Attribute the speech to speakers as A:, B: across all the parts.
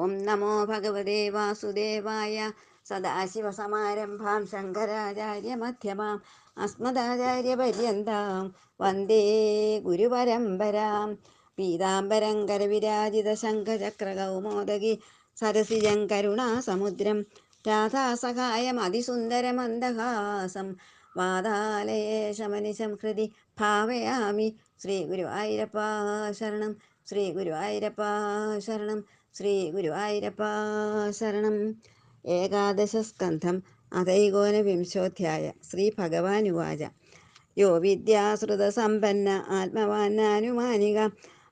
A: ഓം നമോ ഭഗവതേ വാസുദേവായ. സദാശിവസമാരംഭാം ശങ്കരാചാര്യമധ്യമാം അസ്മദാചാര്യപര്യന്താം വന്ദേ ഗുരുപരമ്പരാം. പീതാംബരം കരവിരാജിത ശംഖചക്രകൗമോദകി സരസിജം കരുണാസമുദ്രം രാധാസഹായം അതിസുന്ദരമന്ദഹാസം വാതാലയേശമനിശം ഹൃദി ഭാവയാമി. ശ്രീ ഗുരുവായൂരപ്പാ ശരണം, ശ്രീ ഗുരുവായൂരപ്പാ ശരണം, ശ്രീ ഗുരുവായൂരപ്പാ ശരണം. ഏകാദശസ്കന്ധം അഥൈകോനവിംശോധ്യായ. ശ്രീ ഭഗവാനുവാച. യോ വിദ്യാശ്രുതസമ്പന്ന ആത്മവാനാനുമാനിക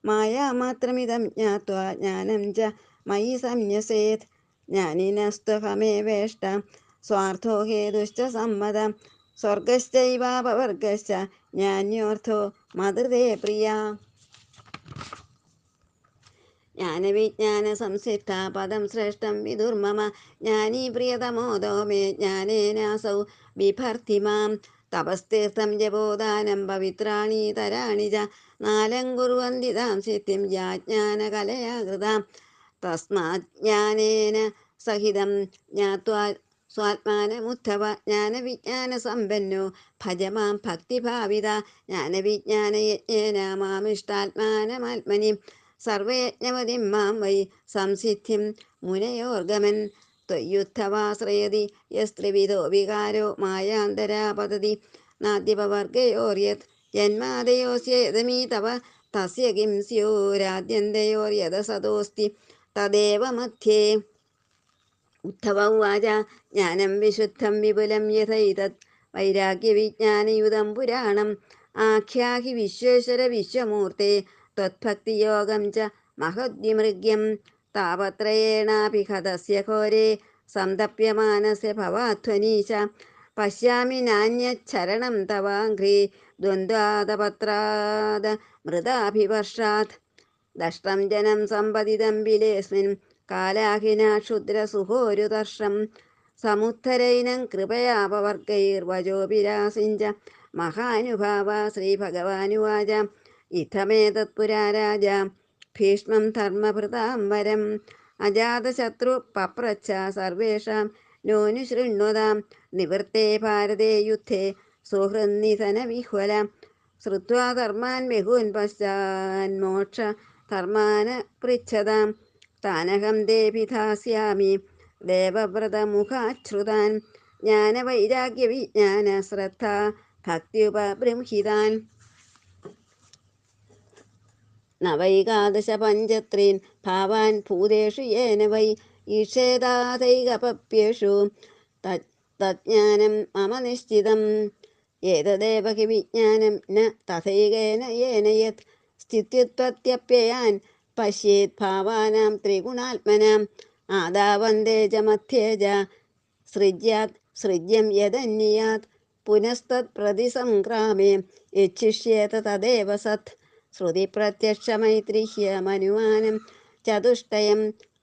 A: മായാമാത്രമിദം ജ്ഞാത്വാ ജ്ഞാനം ച മയി സംന്യസേത്. ജ്ഞാനിനസ്ത്വഹമേവേഷ്ട സ്വാർത്ഥോ ഹേതുശ്ച സമ്മത സ്വർഗശ്ചൈവാപവർഗശ്ച ജ്ഞാന്യോർത്ഥോ മതൃതേ പ്രിയ. ജ്ഞാനവിജ്ഞാന സംസിദ്ധ പദം ശ്രേഷ്ഠം വിദുർമമ ജ്ഞാനീ പ്രിയതമോദോ മേ ജ്ഞാനേനാസൗ ബിഭർത്തി മാം. തപസ്തീർത്ഥം ജപോദാനം പവിത്രാണി തരാണി ച നാലം കുർവന്തി താം സിദ്ധിം യാജ്ഞാനകലയാ കൃതാം. തസ്മാത് ജ്ഞാനേന സഹിതം ജ്ഞാത്വാ സ്വാത്മാനമുദ്ധവ ജ്ഞാനവിജ്ഞാനസമ്പന്നോ ഭജ മാം ഭക്തിഭാവിത. ജ്ഞാനവിജ്ഞാനയജ്ഞേന മാമിഷ്ടാത്മാനമാത്മനി സർവയജ്ഞവതിം മാം വൈ സംസിദ്ധിം മുനയോർഗമൻ. ത്വയ്യുദ്ധവാശ്രയതി യസ്ത്രിവിധോ വികാരോ മായാന്തരാ പതതി നാദ്യപവർഗയോർയത് ജന്മാദയോസ്യതമീ തവ തസ്യ കിം സ്യോരാദ്യന്തയോർയദസതോസ്തി തദേവ മധ്യേ. ഉദ്ധവ ഉവാച. ജ്ഞാനം വിശുദ്ധം വിപുലം യഥൈതത് വൈരാഗ്യവിജ്ഞാനയുതം പുരാണം ആഖ്യാഹി വിശ്വേശ്വര വിശ്വമൂർത്തെ ത്വത്ഭക്തിയോഗം ച മഹദ്വിമൃഗ്യം. താപത്രയേണാപി ഹതസ്യ ഘോരേ സന്തപ്യമാനസ്യ ഭവാധ്വനീശ പശ്യാമി നാന്യച്ഛരണം തവാഘ്രി ദ്വന്ദ്വാദപത്രാദ മൃതാഭിവർഷാത്. ദഷ്ടം ജനം സമ്പതിതം ബിലേസ്മിൻ കാലാഹിനാ ക്ഷുദ്രസുഹോരുതർഷം സമുദ്ധരൈനം കൃപയാപവർഗൈർവചോഭിരാസിഞ്ച മഹാനുഭാവ. ശ്രീഭഗവാനുവാച. ഇത്തമേതത് പുരാ രാജ ഭീഷ്മം ധർമ്മഭൃതാം വരം അജാതശത്രു പപ്രച്ഛ സർവേഷാം നോനുശൃണ്വതാം. നിവൃത്തേ ഭാരതേ യുദ്ധേ സുഹൃന്നിധനവിഹ്വല ശ്രുത്വാ ധർമാൻ ബഹൂൻ പശ്ചാന്മോക്ഷ ധർമാന പൃച്ഛതാം. താനഹം ദേവി ധാസ്യാമി ദേവവ്രതമുഖാശ്രുതാൻ ജ്ഞാനവൈരാഗ്യവിജ്ഞാന ശ്രദ്ധ ഭക്തിയുപബൃംഹിതാൻ. നവൈകാദശ പഞ്ചത്രീൻ ഭാവാൻ ഭൂതേഷു യേന വൈ ഈക്ഷേദാതൈകപപ്യേഷു തജ്ഞാനം മമ നിശ്ചിതം. ഏതദേവ ഹി വിജ്ഞാനം ന തഥൈകേന യേന യത് സ്ഥിത്യുത്പത്യപ്യയാൻ പശ്യേത് ഭാവാനാം ത്രിഗുണാത്മനാം. ആദാവന്തേ ച മധ്യേ ച സൃജ്യാത് സൃജ്യം യദന്യാത് പുനസ്തത് പ്രതിസംക്രാമേ യച്ഛിഷ്യേത തദേവ സത്. ശ്രുതിപ്രത്യക്ഷമൈത്രിഹ്യ മനുമാനം ചതുഷ്ടയം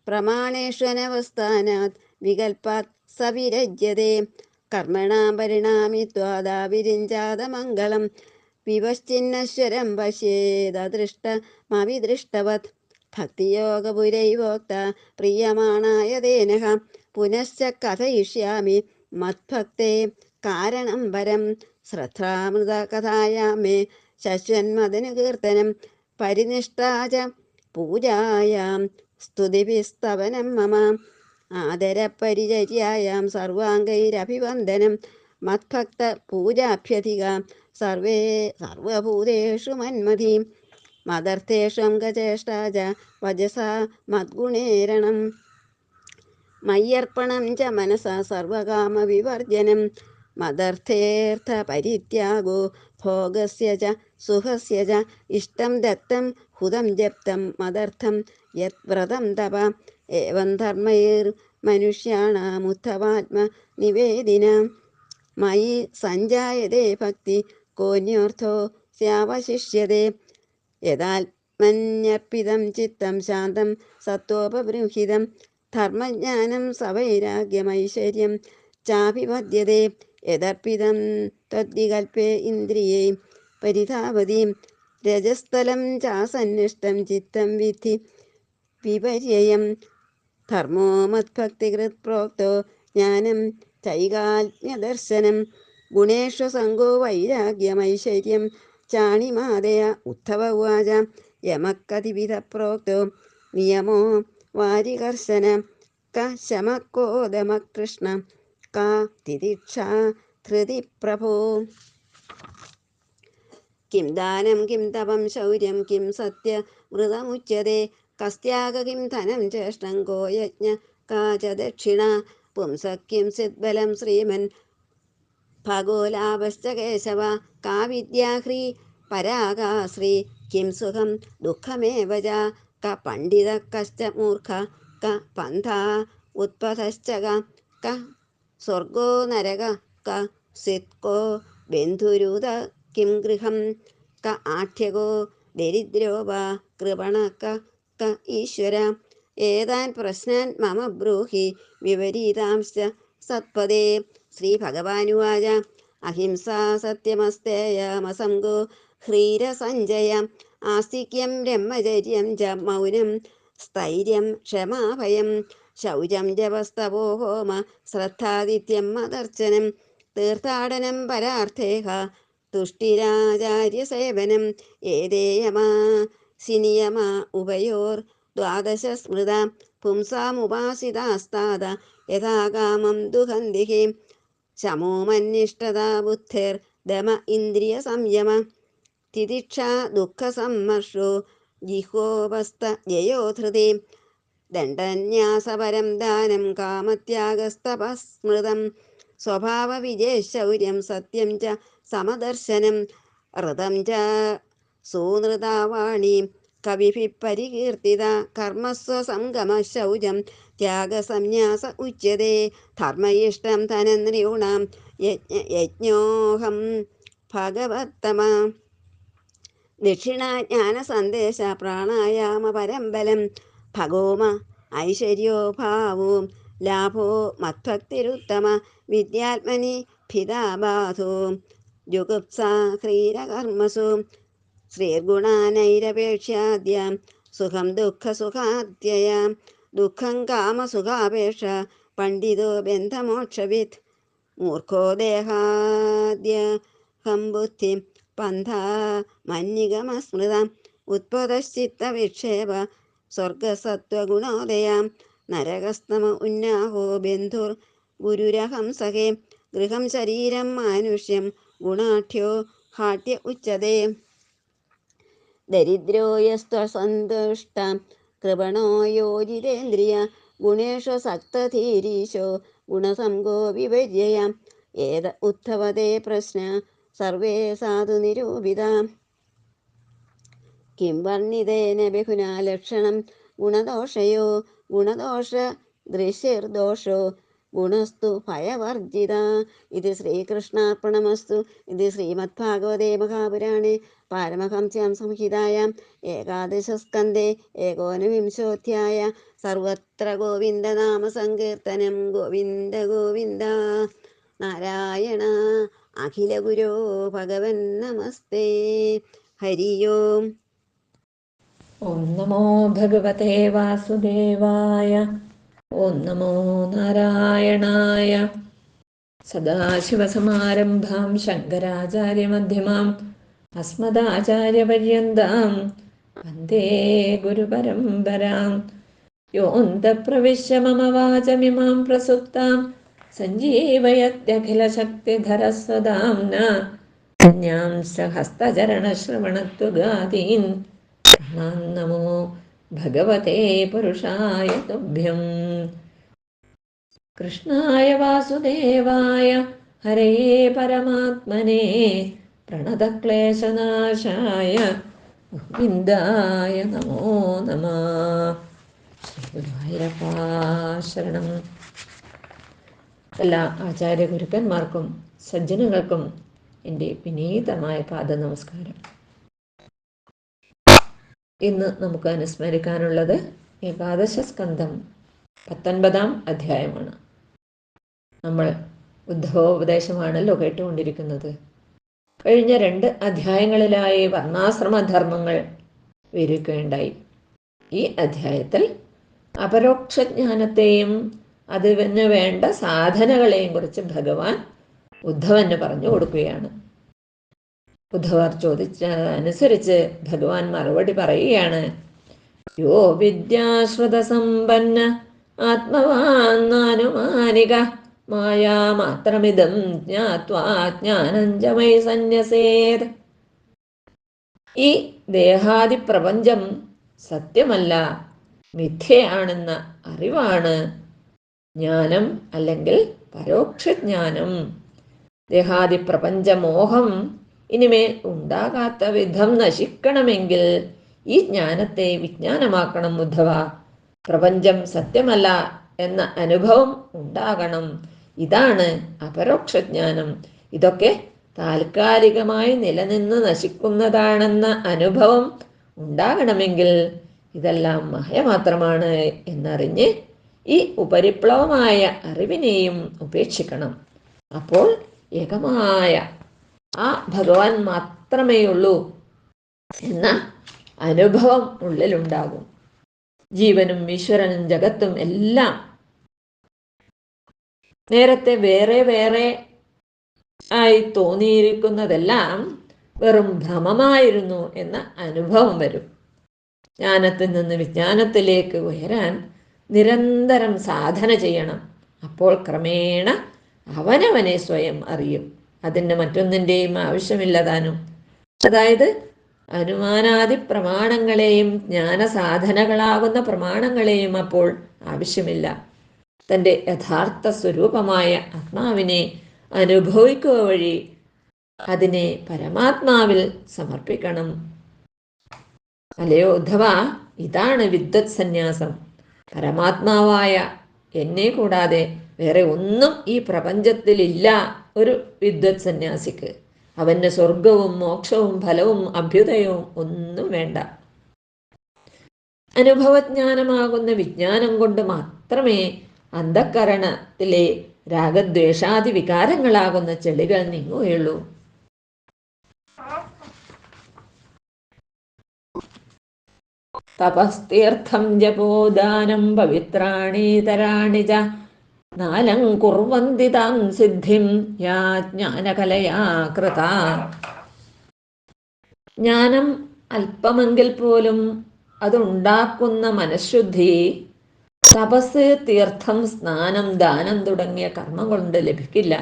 A: പ്രമാണേഷ്വനവസ്ഥാനാത് വികൽപ്പാത് സവിരജ്യതേ. കർമ്മണാം പരിണാമിത്വാദാവിരിഞ്ചാതമംഗളം വിവശ്ചിന്നശ്വരം പശ്യേദദൃഷ്ടമവിദൃഷ്ടവത്. ഭക്തിയോഗപുരൈവോക്ത പ്രീയമാണായ തേനഃ പുനശ്ച കഥയിഷ്യാമി മദ്ഭക്തേ കാരണം വരം. ശ്രദ്ധാമൃത കഥായാം മേ ശശ്വന്മദനുകീർത്തനം പരിനിഷ്ഠാ ച പൂജായാം സ്തുതിഭിസ്തവനം മമ. ആദരപരിചര്യായാം സർവാംഗൈരഭിവന്ദനം മദ്ഭക്ത പൂജാഭ്യധിക സർവഭൂതേഷു മന്മഥീം. മദർത്ഥേഷ്വം ഗചേഷ്ടാ ച വജസാ മദ്ഗുണേരണം മയ്യർപ്പണം ച മനസാ സർവകാമവിവർജനം. മദർത്ഥേർത്ഥ പരിത്യാഗോ ഭോഗസ്യ ച സുഖസ്യ ച ഇഷ്ടം ദത്തം ഹുതം ജപ്തം മദർത്ഥം യത് വ്രതം തപ. ഏവം ധർമ്മൈർമനുഷ്യാണാമുദ്ധവാത്മ നിവേദിനാം മയി സഞ്ജായതേ ഭക്തി കോന്യോർത്ഥോ സ്യാവശിഷ്യതേ. യദാത്മന്യർപ്പിതം ചിത്തം ശാന്തം സത്വോപബൃംഹിതം ധർമ്മജ്ഞാനം സവൈരാഗ്യമൈശ്വര്യം ചാഭിപദ്യതേ. യദർപ്പിതം തദ്വികൽപേ ഇന്ദ്രിയൈ പരിധാവതീം രജസ്ഥലം ചാസന്നിഷ്ടം ചിത്തം വിധി വിപര്യം. ധർമ്മോ മത്ഭക്തികൃത് പ്രോക്തോ ജ്ഞാനം ചൈകാത്മ്യദർശനം ഗുണേഷു സംഗോ വൈരാഗ്യമൈശ്വര്യം ചാണിമാതയ ഉദ്ധവ ഉവാച യമക്കതിവിധ പ്രോക്തോ നിയമോ വാരികർശന ക ശമക്കോദമ കൃഷ്ണ കാ തിതിക്ഷാ ധൃതി പ്രഭോ കിം ദാനം കിം തപം ശൗര്യം കിം സത്യവ്രതമുച്യത്തെ കസ്ത്യാഗ കിം ധനം ചേഷ്ടം കോ യജ്ഞ കാ ച ദക്ഷിണ പുംസഃ കിം സിദ്ബലം ശ്രീമൻ ഭഗോലാഭശ്ച കേശവ കാ വിദ്യാഹ്രീ പരാഗാശ്രീ കിം സുഖം ദുഃഖമേവ ച ക പണ്ഡിത കശ്ച മൂർഖ ക പന്ഥാ ഉത്പതശ്ച ക സ്വർഗോ നരക ക സിത്കോ ബന്ധുരുത കിം ഗൃഹം ക ആഠ്യകോ ദരിദ്രോ വാ കൃപണ ക ഈശ്വര ഏതാൻ പ്രശ്നാൻ മമ ബ്രൂഹി വിപരീതാംശ്ച സത്പദേ ശ്രീ ഭഗവാനുവാച അഹിംസാ സത്യമസ്തേയമസംഗോ ഹ്രീരസഞ്ജയ ആസ്തിക്യം ബ്രഹ്മചര്യം ച മൗനം സ്ഥൈര്യം ക്ഷമാഭയം ശൗചം ജപസ്തപോ ഹോമ ശ്രദ്ധാദിത്യം മദർച്ചനം തീർത്ഥാടനം പരാർത്ഥേഹ തുഷ്ടിരാചാര്യസേവനം ഏതേയമാ സിനിയമ ഉഭയോർ ദ്വാദശ സ്മൃത പുംസാമുപാസിതാസ്താദ യഥാകാമം ദുഹന്തിഹി ശമോ മന്നിഷ്ടതാ ബുദ്ധിർ ദമ ഇന്ദ്രിയ സംയമ തിതിക്ഷാ ദുഃഖസമ്മർഷോ ജിഹ്വോപസ്ഥ ജയോധൃതി ദണ്ഡന്യാസപരം ദാനം കാമത്യാഗസ്തപസ്മൃതം സ്വഭാവവിജയശൗര്യം സത്യം ച സമദർശനം ഋതം ച സൂനൃതാവാണി കവിഭിः പരികീർത്തിത കർമ്മസ്വസംഗമശൗചം ത്യാഗസന്യാസ ഉച്യത്തെ ധർമ്മയിഷ്ടം ധനനൃണാം യജ്ഞോഹം ഭഗവത്തമ ദക്ഷിണാജ്ഞാനസന്ദേശ പ്രാണായാമ പരംബലം ഭഗോമ ഐശ്വര്യോ ഭാവോ ലാഭോ മത്ഭക്തിരുത്തമ വിദ്യാത്മനി ഭിതാബാധോ ജുഗുപ്സാ ഹ്രീരകർമ്മസു ശ്രീർഗുണാനൈരപേക്ഷ്യാദ്യം സുഖം ദുഃഖസുഖാദ്യയാം ദുഃഖം കാമസുഖാപേക്ഷ പണ്ഡിതോ ബന്ധമോക്ഷവിത് മൂർഖോ ദേഹാദ്യഹം ബുദ്ധി പന്ഥാ മന്യികമസ്മൃത ഉത്പതശ്ചിത്തവിക്ഷേപ സ്വർഗസത്വഗുണോദയാം നരകസ്തമ ഉന്നാഹോ ബന്ധുർ ഗുരുരഹം സഖേ ഗൃഹം ശരീരം മാനുഷ്യം ഗുണാഠ്യോ ഹാട്യ ഉച്യത്തെ ദരിദ്രോ യസ്ത്വസന്തുഷ്ട കൃപണോ യോജിതേന്ദ്രിയ ഗുണേഷു സക്തധീരീശോ ഗുണസംഗോ വിപര്യയ ഏത ഉദ്ധവതേ പ്രശ്ന സർവേ സാധു നിരൂപിത കിം വർണ്ണിതേന ബഹുനാ ലക്ഷണം ഗുണദോഷയോ ഗുണദോഷ ദൃശിർദോഷോ ഗുണസ്തു ഭയവർജിത ഇത് ശ്രീകൃഷ്ണാർപ്പണമസ്തു. ഇത് ശ്രീമദ്ഭാഗവതേ മഹാപുരാണേ പാരമഹംസ്യാം സംഹിതായാം ഏകാദശസ്കന്ധേ ഏകോനവിംശോധ്യായ സർവത്ര ഗോവിന്ദനാമസങ്കീർത്തനം ഗോവിന്ദ ഗോവിന്ദ. നാരായണ അഖില ഗുരോ ഭഗവൻ നമസ്തേ. ഹരി ഓം.
B: ഓം നമോ ഭഗവതേ വാസുദേവായ. ഓം നമോ നാരായണായ. സദാശിവസമാരംഭാം ശങ്കരാചാര്യമധ്യമാം അസ്മദാചാര്യപര്യന്താം വന്ദേ ഗുരുപരമ്പരാം. യോऽन्तഃപ്രവിശ്യ മമ വാചമിമാം പ്രസുപ്താം സഞ്ജീവയത്യഖിലശക്തിധരസ്വധാംനാ അന്यांश्च ഹസ്തചരണശ്രവണത്വഗാദീन् നമോ ഭഗവതേ പുരുഷായ തുഭ്യം. കൃഷ്ണായ വാസുദേവായ ഹരയേ പരമാത്മനേ പ്രണതക്ലേശനാശായ ഗോവിന്ദായ നമോ നമഃ. ഗുരുവായൂരപ്പാ ശരണം. എല്ലാ ആചാര്യ ഗുരുക്കന്മാർക്കും സജ്ജനങ്ങൾക്കും എൻ്റെ വിനീതമായ പാദ നമസ്കാരം. ഇന്ന് നമുക്ക് അനുസ്മരിക്കാനുള്ളത് ഏകാദശ സ്കന്ധം 19-ാം അധ്യായമാണ്. നമ്മൾ ഉദ്ധവോപദേശമാണല്ലോ കേട്ടുകൊണ്ടിരിക്കുന്നത്. കഴിഞ്ഞ 2 അപരോക്ഷജ്ഞാനത്തെയും അതിന് വേണ്ട സാധനകളെയും കുറിച്ച് ഭഗവാൻ ഉദ്ധവന് പറഞ്ഞു കൊടുക്കുകയാണ്. ഉദ്ധവർ ചോദിച്ചതനുസരിച്ച് ഭഗവാൻ മറുപടി പറയുകയാണ്. യോ വിദ്യാശ്രുതസമ്പന്ന ആത്മവാന്നാനുമാനിക മായാമാത്രമിദം ജ്ഞാത്വാ ജ്ഞാനം ച മൈ സന്യസേത്. ഈ ദേഹാദി പ്രപഞ്ചം സത്യമല്ല, മിഥ്യയാണെന്ന അറിവാണ് ജ്ഞാനം, അല്ലെങ്കിൽ പരോക്ഷജ്ഞാനം. ദേഹാദി പ്രപഞ്ചമോഹം ഇനിമേൽ ഉണ്ടാകാത്ത വിധം നശിക്കണമെങ്കിൽ ഈ ജ്ഞാനത്തെ വിജ്ഞാനമാക്കണം ഉദ്ധവ. പ്രപഞ്ചം സത്യമല്ല എന്ന അനുഭവം ഉണ്ടാകണം. ഇതാണ് അപരോക്ഷജ്ഞാനം. ഇതൊക്കെ താൽക്കാലികമായി നിലനിന്ന് നശിക്കുന്നതാണെന്ന അനുഭവം ഉണ്ടാകണമെങ്കിൽ ഇതെല്ലാം മായ മാത്രമാണ് എന്നറിഞ്ഞ് ഈ ഉപരിപ്ലവമായ അറിവിനെയും ഉപേക്ഷിക്കണം. അപ്പോൾ ഏകമായ ആ ഭഗവാൻ മാത്രമേ ഉള്ളൂ എന്ന അനുഭവം ഉള്ളിലുണ്ടാകും. ജീവനും ഈശ്വരനും ജഗത്തും എല്ലാം നേരത്തെ വേറെ വേറെ ആയി തോന്നിയിരിക്കുന്നതെല്ലാം വെറും ഭ്രമമായിരുന്നു എന്ന അനുഭവം വരും. ജ്ഞാനത്തിൽ നിന്ന് വിജ്ഞാനത്തിലേക്ക് ഉയരാൻ നിരന്തരം സാധന ചെയ്യണം. അപ്പോൾ ക്രമേണ അവനവനെ സ്വയം അറിയും. അതിന് മറ്റൊന്നിൻ്റെയും ആവശ്യമില്ലതാനും. അതായത് അനുമാനാദി പ്രമാണങ്ങളെയും ജ്ഞാനസാധനകളാകുന്ന പ്രമാണങ്ങളെയും അപ്പോൾ ആവശ്യമില്ല. തൻ്റെ യഥാർത്ഥ സ്വരൂപമായ ആത്മാവിനെ അനുഭവിക്കുക വഴി അതിനെ പരമാത്മാവിൽ സമർപ്പിക്കണം. അല്ലയോ ഉദ്ധവ, ഇതാണ് വിദ്വത് സന്യാസം. പരമാത്മാവായ എന്നെ കൂടാതെ വേറെ ഒന്നും ഈ പ്രപഞ്ചത്തിലില്ല ഒരു വിദ്വത് സന്യാസിക്ക്. അവന് സ്വർഗവും മോക്ഷവും ഫലവും അഭ്യുദയവും ഒന്നും വേണ്ട. അനുഭവജ്ഞാനമാകുന്ന വിജ്ഞാനം കൊണ്ട് മാത്രമേ അന്ധഃകരണത്തിലെ രാഗദ്വേഷാദി വികാരങ്ങളാകുന്ന ചെളികൾ നീങ്ങുകയുള്ളൂ. തപസ്തീർത്ഥം ജപോദാനം പവിത്രാണീതരാണി ച നാലം കുർവന്തി താം സിദ്ധിം യാ ജ്ഞാനകലയാ കൃത. ജ്ഞാനം അല്പമെങ്കിൽ പോലും അതുണ്ടാക്കുന്ന മനഃശുദ്ധി തപസ്, തീർത്ഥം, സ്നാനം, ദാനം തുടങ്ങിയ കർമ്മം കൊണ്ട് ലഭിക്കില്ല.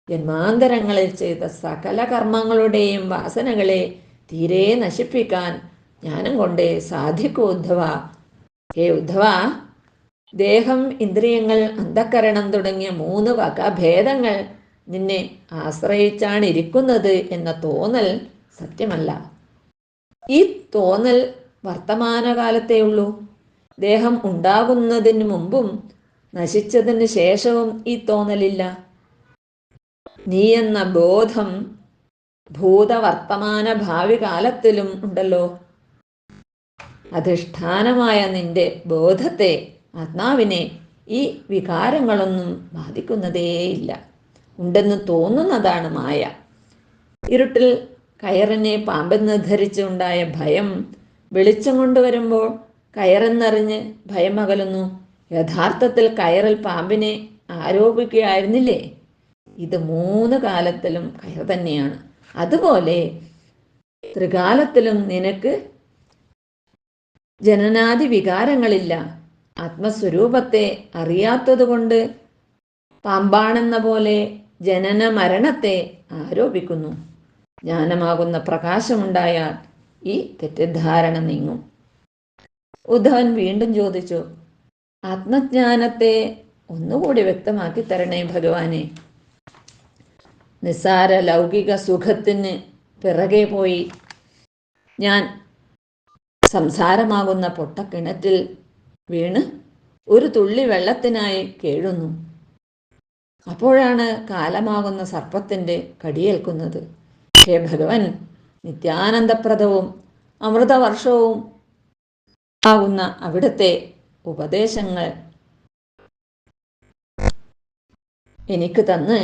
B: ജന്മാന്തരങ്ങളിൽ ചെയ്ത സകല കർമ്മങ്ങളുടെയും വാസനകളെ തീരെ നശിപ്പിക്കാൻ ജ്ഞാനം കൊണ്ടേ സാധിക്കൂ ഉദ്ധവ. ഹേ ഉദ്ധവ, ദേഹം, ഇന്ദ്രിയങ്ങൾ, അന്ധഃകരണം തുടങ്ങിയ 3 വകഭേദങ്ങൾ നിന്നെ ആശ്രയിച്ചാണ് ഇരിക്കുന്നത് എന്ന തോന്നൽ സത്യമല്ല. ഈ തോന്നൽ വർത്തമാനകാലത്തേ ഉള്ളൂ. ദേഹം ഉണ്ടാകുന്നതിന് മുമ്പും നശിച്ചതിന് ശേഷവും ഈ തോന്നലില്ല. നീ എന്ന ബോധം ഭൂതവർത്തമാന ഭാവി കാലത്തിലും ഉണ്ടല്ലോ. അധിഷ്ഠാനമായ നിന്റെ ബോധത്തെ, ആത്മാവിനെ ഈ വികാരങ്ങളൊന്നും ബാധിക്കുന്നതേയില്ല. ഉണ്ടെന്ന് തോന്നുന്നതാണ് മായ. ഇരുട്ടിൽ കയറിനെ പാമ്പെന്ന് ധരിച്ചുണ്ടായ ഭയം വെളിച്ചം കൊണ്ടുവരുമ്പോൾ കയറെന്നറിഞ്ഞ് ഭയം അകലുന്നു. യഥാർത്ഥത്തിൽ കയറിൽ പാമ്പിനെ ആരോപിക്കുകയായിരുന്നില്ലേ? ഇത് 3 കാലത്തിലും കയർ തന്നെയാണ്. അതുപോലെ ത്രികാലത്തിലും നിനക്ക് ജനനാദി വികാരങ്ങളില്ല. ആത്മസ്വരൂപത്തെ അറിയാത്തതുകൊണ്ട് പാമ്പാണെന്ന പോലെ ജനന മരണത്തെ ആരോപിക്കുന്നു. ജ്ഞാനമാകുന്ന പ്രകാശമുണ്ടായാൽ ഈ തെറ്റിദ്ധാരണ നീങ്ങും. ഉദ്ധവൻ വീണ്ടും ചോദിച്ചു, ആത്മജ്ഞാനത്തെ ഒന്നുകൂടി വ്യക്തമാക്കി തരണേ ഭഗവാനെ. നിസ്സാര ലൗകിക സുഖത്തിന് പിറകെ പോയി ഞാൻ സംസാരമാകുന്ന പൊട്ടക്കിണറ്റിൽ വീണ് ഒരു തുള്ളി വെള്ളത്തിനായി കേഴുന്നു. അപ്പോഴാണ് കാലമാകുന്ന സർപ്പത്തിൻ്റെ കടിയേൽക്കുന്നത്. ഹേ ഭഗവൻ, നിത്യാനന്ദപ്രദവും അമൃതവർഷവും ആകുന്ന അവിടുത്തെ ഉപദേശങ്ങൾ എനിക്ക് തന്ന്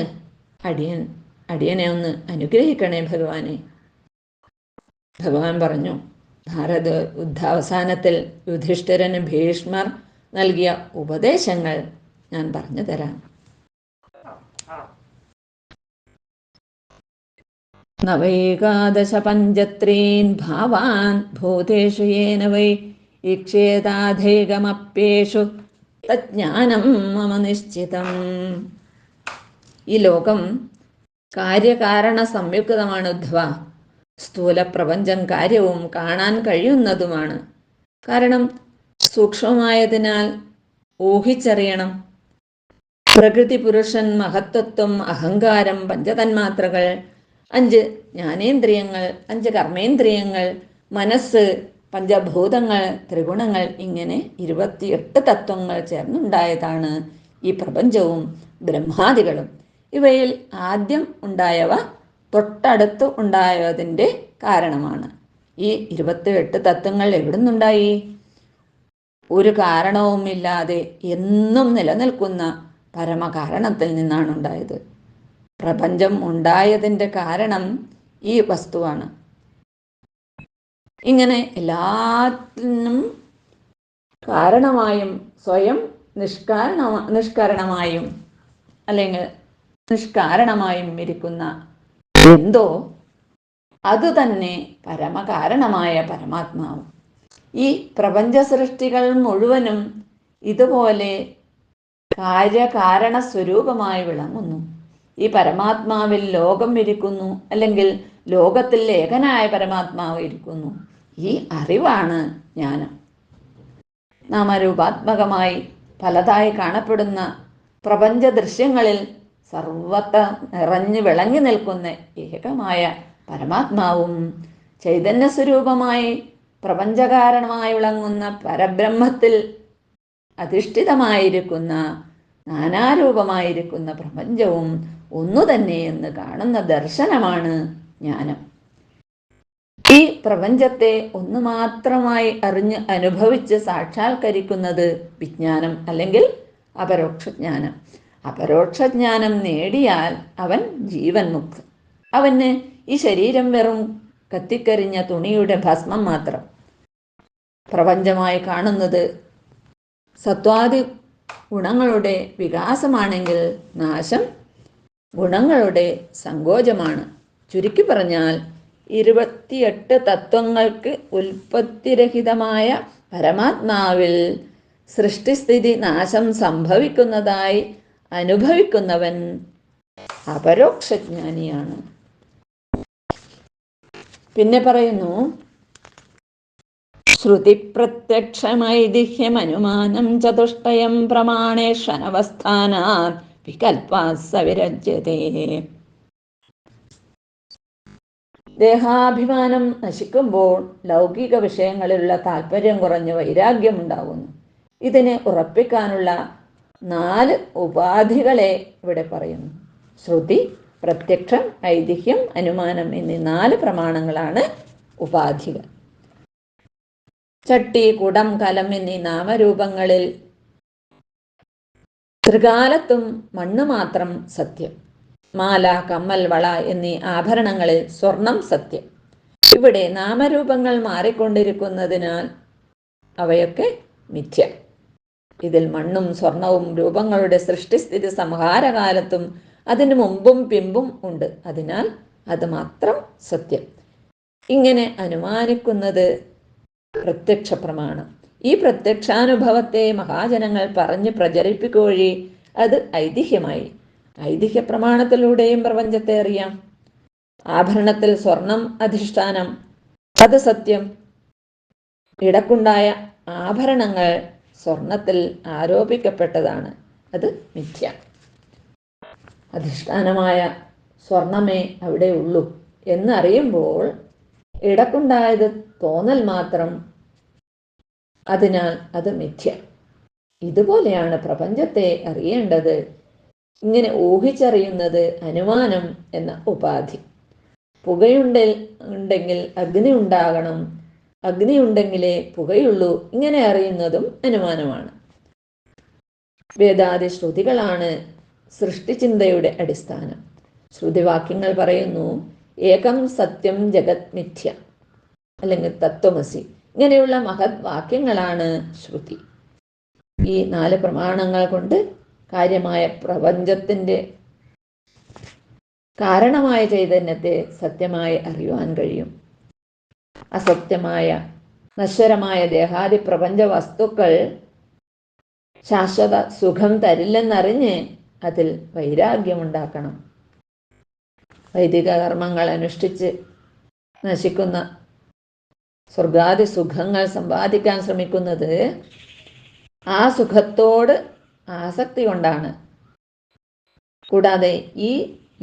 B: അടിയനെ ഒന്ന് അനുഗ്രഹിക്കണേ ഭഗവാനെ. ഭഗവാൻ പറഞ്ഞു, ഭാരത യുദ്ധാവസാനത്തിൽ യുധിഷ്ഠിരന് ഭീഷ്മർ നൽകിയ ഉപദേശങ്ങൾ ഞാൻ പറഞ്ഞു തരാം. നവൈകാദശ പഞ്ചത്രീൻ ഭാവാൻ ഭൂതേഷു യേന വൈ ഈക്ഷേതാധൈകമപ്യേഷു തജ്ഞാനം മമ നിശ്ചിതം. ഈ ലോകം കാര്യകാരണ സംയുക്തമാണ് ഉദ്ധവ. സ്ഥൂല പ്രപഞ്ചം കാര്യവും കാണാൻ കഴിയുന്നതുമാണ്. കാരണം സൂക്ഷ്മമായതിനാൽ ഊഹിച്ചറിയണം. പ്രകൃതി, പുരുഷൻ, മഹത്വത്വം, അഹങ്കാരം, പഞ്ചതന്മാത്രകൾ, 5 ജ്ഞാനേന്ദ്രിയങ്ങൾ, 5 കർമ്മേന്ദ്രിയങ്ങൾ, മനസ്സ്, പഞ്ചഭൂതങ്ങൾ, ത്രിഗുണങ്ങൾ, ഇങ്ങനെ 28 തത്വങ്ങൾ ചേർന്നുണ്ടായതാണ് ഈ പ്രപഞ്ചവും ബ്രഹ്മാദികളും. ഇവയിൽ ആദ്യം ഉണ്ടായവ തൊട്ടടുത്ത് ഉണ്ടായതിൻ്റെ കാരണമാണ്. ഈ 28 തത്വങ്ങൾ എവിടുന്നുണ്ടായി? ഒരു കാരണവുമില്ലാതെ എന്നും നിലനിൽക്കുന്ന പരമകാരണത്തിൽ നിന്നാണ് ഉണ്ടായത്. പ്രപഞ്ചം ഉണ്ടായതിൻ്റെ കാരണം ഈ വസ്തുവാണ്. ഇങ്ങനെ എല്ലാത്തിനും കാരണമായും സ്വയം നിഷ്കാരണമായും അല്ലെങ്കിൽ നിഷ്കാരണമായും ഇരിക്കുന്ന എന്തോ അതുതന്നെ പരമകാരണമായ പരമാത്മാവ്. ഈ പ്രപഞ്ച സൃഷ്ടികൾ മുഴുവനും ഇതുപോലെ കാര്യകാരണ സ്വരൂപമായി വിളങ്ങുന്നു. ഈ പരമാത്മാവിൽ ലോകം ഇരിക്കുന്നു, അല്ലെങ്കിൽ ലോകത്തിൽ ഏകനായ പരമാത്മാവ് ഇരിക്കുന്നു. ഈ അറിവാണ് ജ്ഞാനം. നാമരൂപാത്മകമായി പലതായി കാണപ്പെടുന്ന പ്രപഞ്ച ദൃശ്യങ്ങളിൽ സർവത്ര നിറഞ്ഞു വിളങ്ങി നിൽക്കുന്ന ഏകമായ പരമാത്മാവും ചൈതന്യസ്വരൂപമായി പ്രപഞ്ചകാരണമായി വിളങ്ങുന്ന പരബ്രഹ്മത്തിൽ അധിഷ്ഠിതമായിരിക്കുന്ന നാനാരൂപമായിരിക്കുന്ന പ്രപഞ്ചവും ഒന്നു തന്നെ എന്ന് കാണുന്ന ദർശനമാണ് ജ്ഞാനം. ഈ പ്രപഞ്ചത്തെ ഒന്ന് മാത്രമായി അറിഞ്ഞ് അനുഭവിച്ച് സാക്ഷാത്കരിക്കുന്നത് വിജ്ഞാനം, അല്ലെങ്കിൽ അപരോക്ഷജ്ഞാനം. അപരോക്ഷജ്ഞാനം നേടിയാൽ അവൻ ജീവൻ മുക്തൻ. അവന് ഈ ശരീരം വെറും കത്തിക്കരിഞ്ഞ തുണിയുടെ ഭസ്മം മാത്രം. പ്രപഞ്ചമായി കാണുന്നത് സത്വാദി ഗുണങ്ങളുടെ വികാസമാണെങ്കിൽ നാശം ഗുണങ്ങളുടെ സങ്കോചമാണ്. ചുരുക്കി പറഞ്ഞാൽ 28 തത്വങ്ങൾക്ക് ഉൽപ്പത്തിരഹിതമായ പരമാത്മാവിൽ സൃഷ്ടിസ്ഥിതി നാശം സംഭവിക്കുന്നതായി അനുഭവിക്കുന്നവൻ അപരോക്ഷജ്ഞാനിയാണ്. പിന്നെ പറയുന്നു, ശ്രുതി പ്രത്യക്ഷമൈതിഹ്യമനുമാനം ചതുഷ്ടയം പ്രമാണേഷനവസ്ഥാനാത് വികൽപ്പാസവിരജ്യതേ. ദേഹാഭിമാനം നശിക്കുമ്പോൾ ലൗകിക വിഷയങ്ങളിലുള്ള താല്പര്യം കുറഞ്ഞ് വൈരാഗ്യമുണ്ടാകുന്നു. ഇതിനെ ഉറപ്പിക്കാനുള്ള 4 ഉപാധികളെ ഇവിടെ പറയുന്നു. ശ്രുതി, പ്രത്യക്ഷം, ഐതിഹ്യം, അനുമാനം എന്നീ 4 പ്രമാണങ്ങളാണ് ഉപാധികൾ. ചട്ടി, കുടം, കലം എന്നീ നാമരൂപങ്ങളിൽ ത്രികാലത്തും മണ്ണ് മാത്രം സത്യം. മാല, കമ്മൽ, വള എന്നീ ആഭരണങ്ങളിൽ സ്വർണം സത്യം. ഇവിടെ നാമരൂപങ്ങൾ മാറിക്കൊണ്ടിരിക്കുന്നതിനാൽ അവയൊക്കെ മിഥ്യ. ഇതിൽ മണ്ണും സ്വർണവും രൂപങ്ങളുടെ സൃഷ്ടിസ്ഥിതി സംഹാരകാലത്തും അതിനു മുമ്പും പിമ്പും ഉണ്ട്. അതിനാൽ അത് മാത്രം സത്യം. ഇങ്ങനെ അനുമാനിക്കുന്നത് പ്രത്യക്ഷ പ്രമാണം. ഈ പ്രത്യക്ഷാനുഭവത്തെ മഹാജനങ്ങൾ പറഞ്ഞ് പ്രചരിപ്പിക്കുകവഴി അത് ഐതിഹ്യമായി. ഐതിഹ്യ പ്രമാണത്തിലൂടെയും പ്രപഞ്ചത്തെ അറിയാം. ആഭരണത്തിൽ സ്വർണം അധിഷ്ഠാനം, അത് സത്യം. ഇടക്കുണ്ടായ ആഭരണങ്ങൾ സ്വർണത്തിൽ ആരോപിക്കപ്പെട്ടതാണ്, അത് മിഥ്യ. അധിഷ്ഠാനമായ സ്വർണമേ അവിടെ ഉള്ളൂ എന്നറിയുമ്പോൾ ഇടക്കുണ്ടായത് തോന്നൽ മാത്രം, അതിനാൽ അത് മിഥ്യ. ഇതുപോലെയാണ് പ്രപഞ്ചത്തെ അറിയേണ്ടത്. ഇങ്ങനെ ഊഹിച്ചറിയുന്നത് അനുമാനം എന്ന ഉപാധി. പുകയുണ്ടെങ്കിൽ അഗ്നി ഉണ്ടാകണം, അഗ്നി ഉണ്ടെങ്കിലേ പുകയുള്ളൂ, ഇങ്ങനെ അറിയുന്നതും അനുമാനമാണ്. വേദാദി ശ്രുതികളാണ് സൃഷ്ടിചിന്തയുടെ അടിസ്ഥാനം. ശ്രുതിവാക്യങ്ങൾ പറയുന്നു, ഏകം സത്യം ജഗത് മിഥ്യ, അല്ലെങ്കിൽ തത്വമസി. ഇങ്ങനെയുള്ള മഹത് വാക്യങ്ങളാണ് ശ്രുതി. ഈ 4 പ്രമാണങ്ങൾ കൊണ്ട് കാര്യമായ പ്രപഞ്ചത്തിൻ്റെ കാരണമായ ചൈതന്യത്തെ സത്യമായി അറിയുവാൻ കഴിയും. അസത്യമായ നശ്വരമായ ദേഹാദി പ്രപഞ്ച വസ്തുക്കൾ ശാശ്വത സുഖം തരില്ലെന്നറിഞ്ഞ് അതിൽ വൈരാഗ്യമുണ്ടാക്കണം. വൈദിക കർമ്മങ്ങൾ അനുഷ്ഠിച്ച് നശിക്കുന്ന സ്വർഗാദി സുഖങ്ങൾ സമ്പാദിക്കാൻ ശ്രമിക്കുന്നത് ആ സുഖത്തോട് ആസക്തി കൊണ്ടാണ്. കൂടാതെ ഈ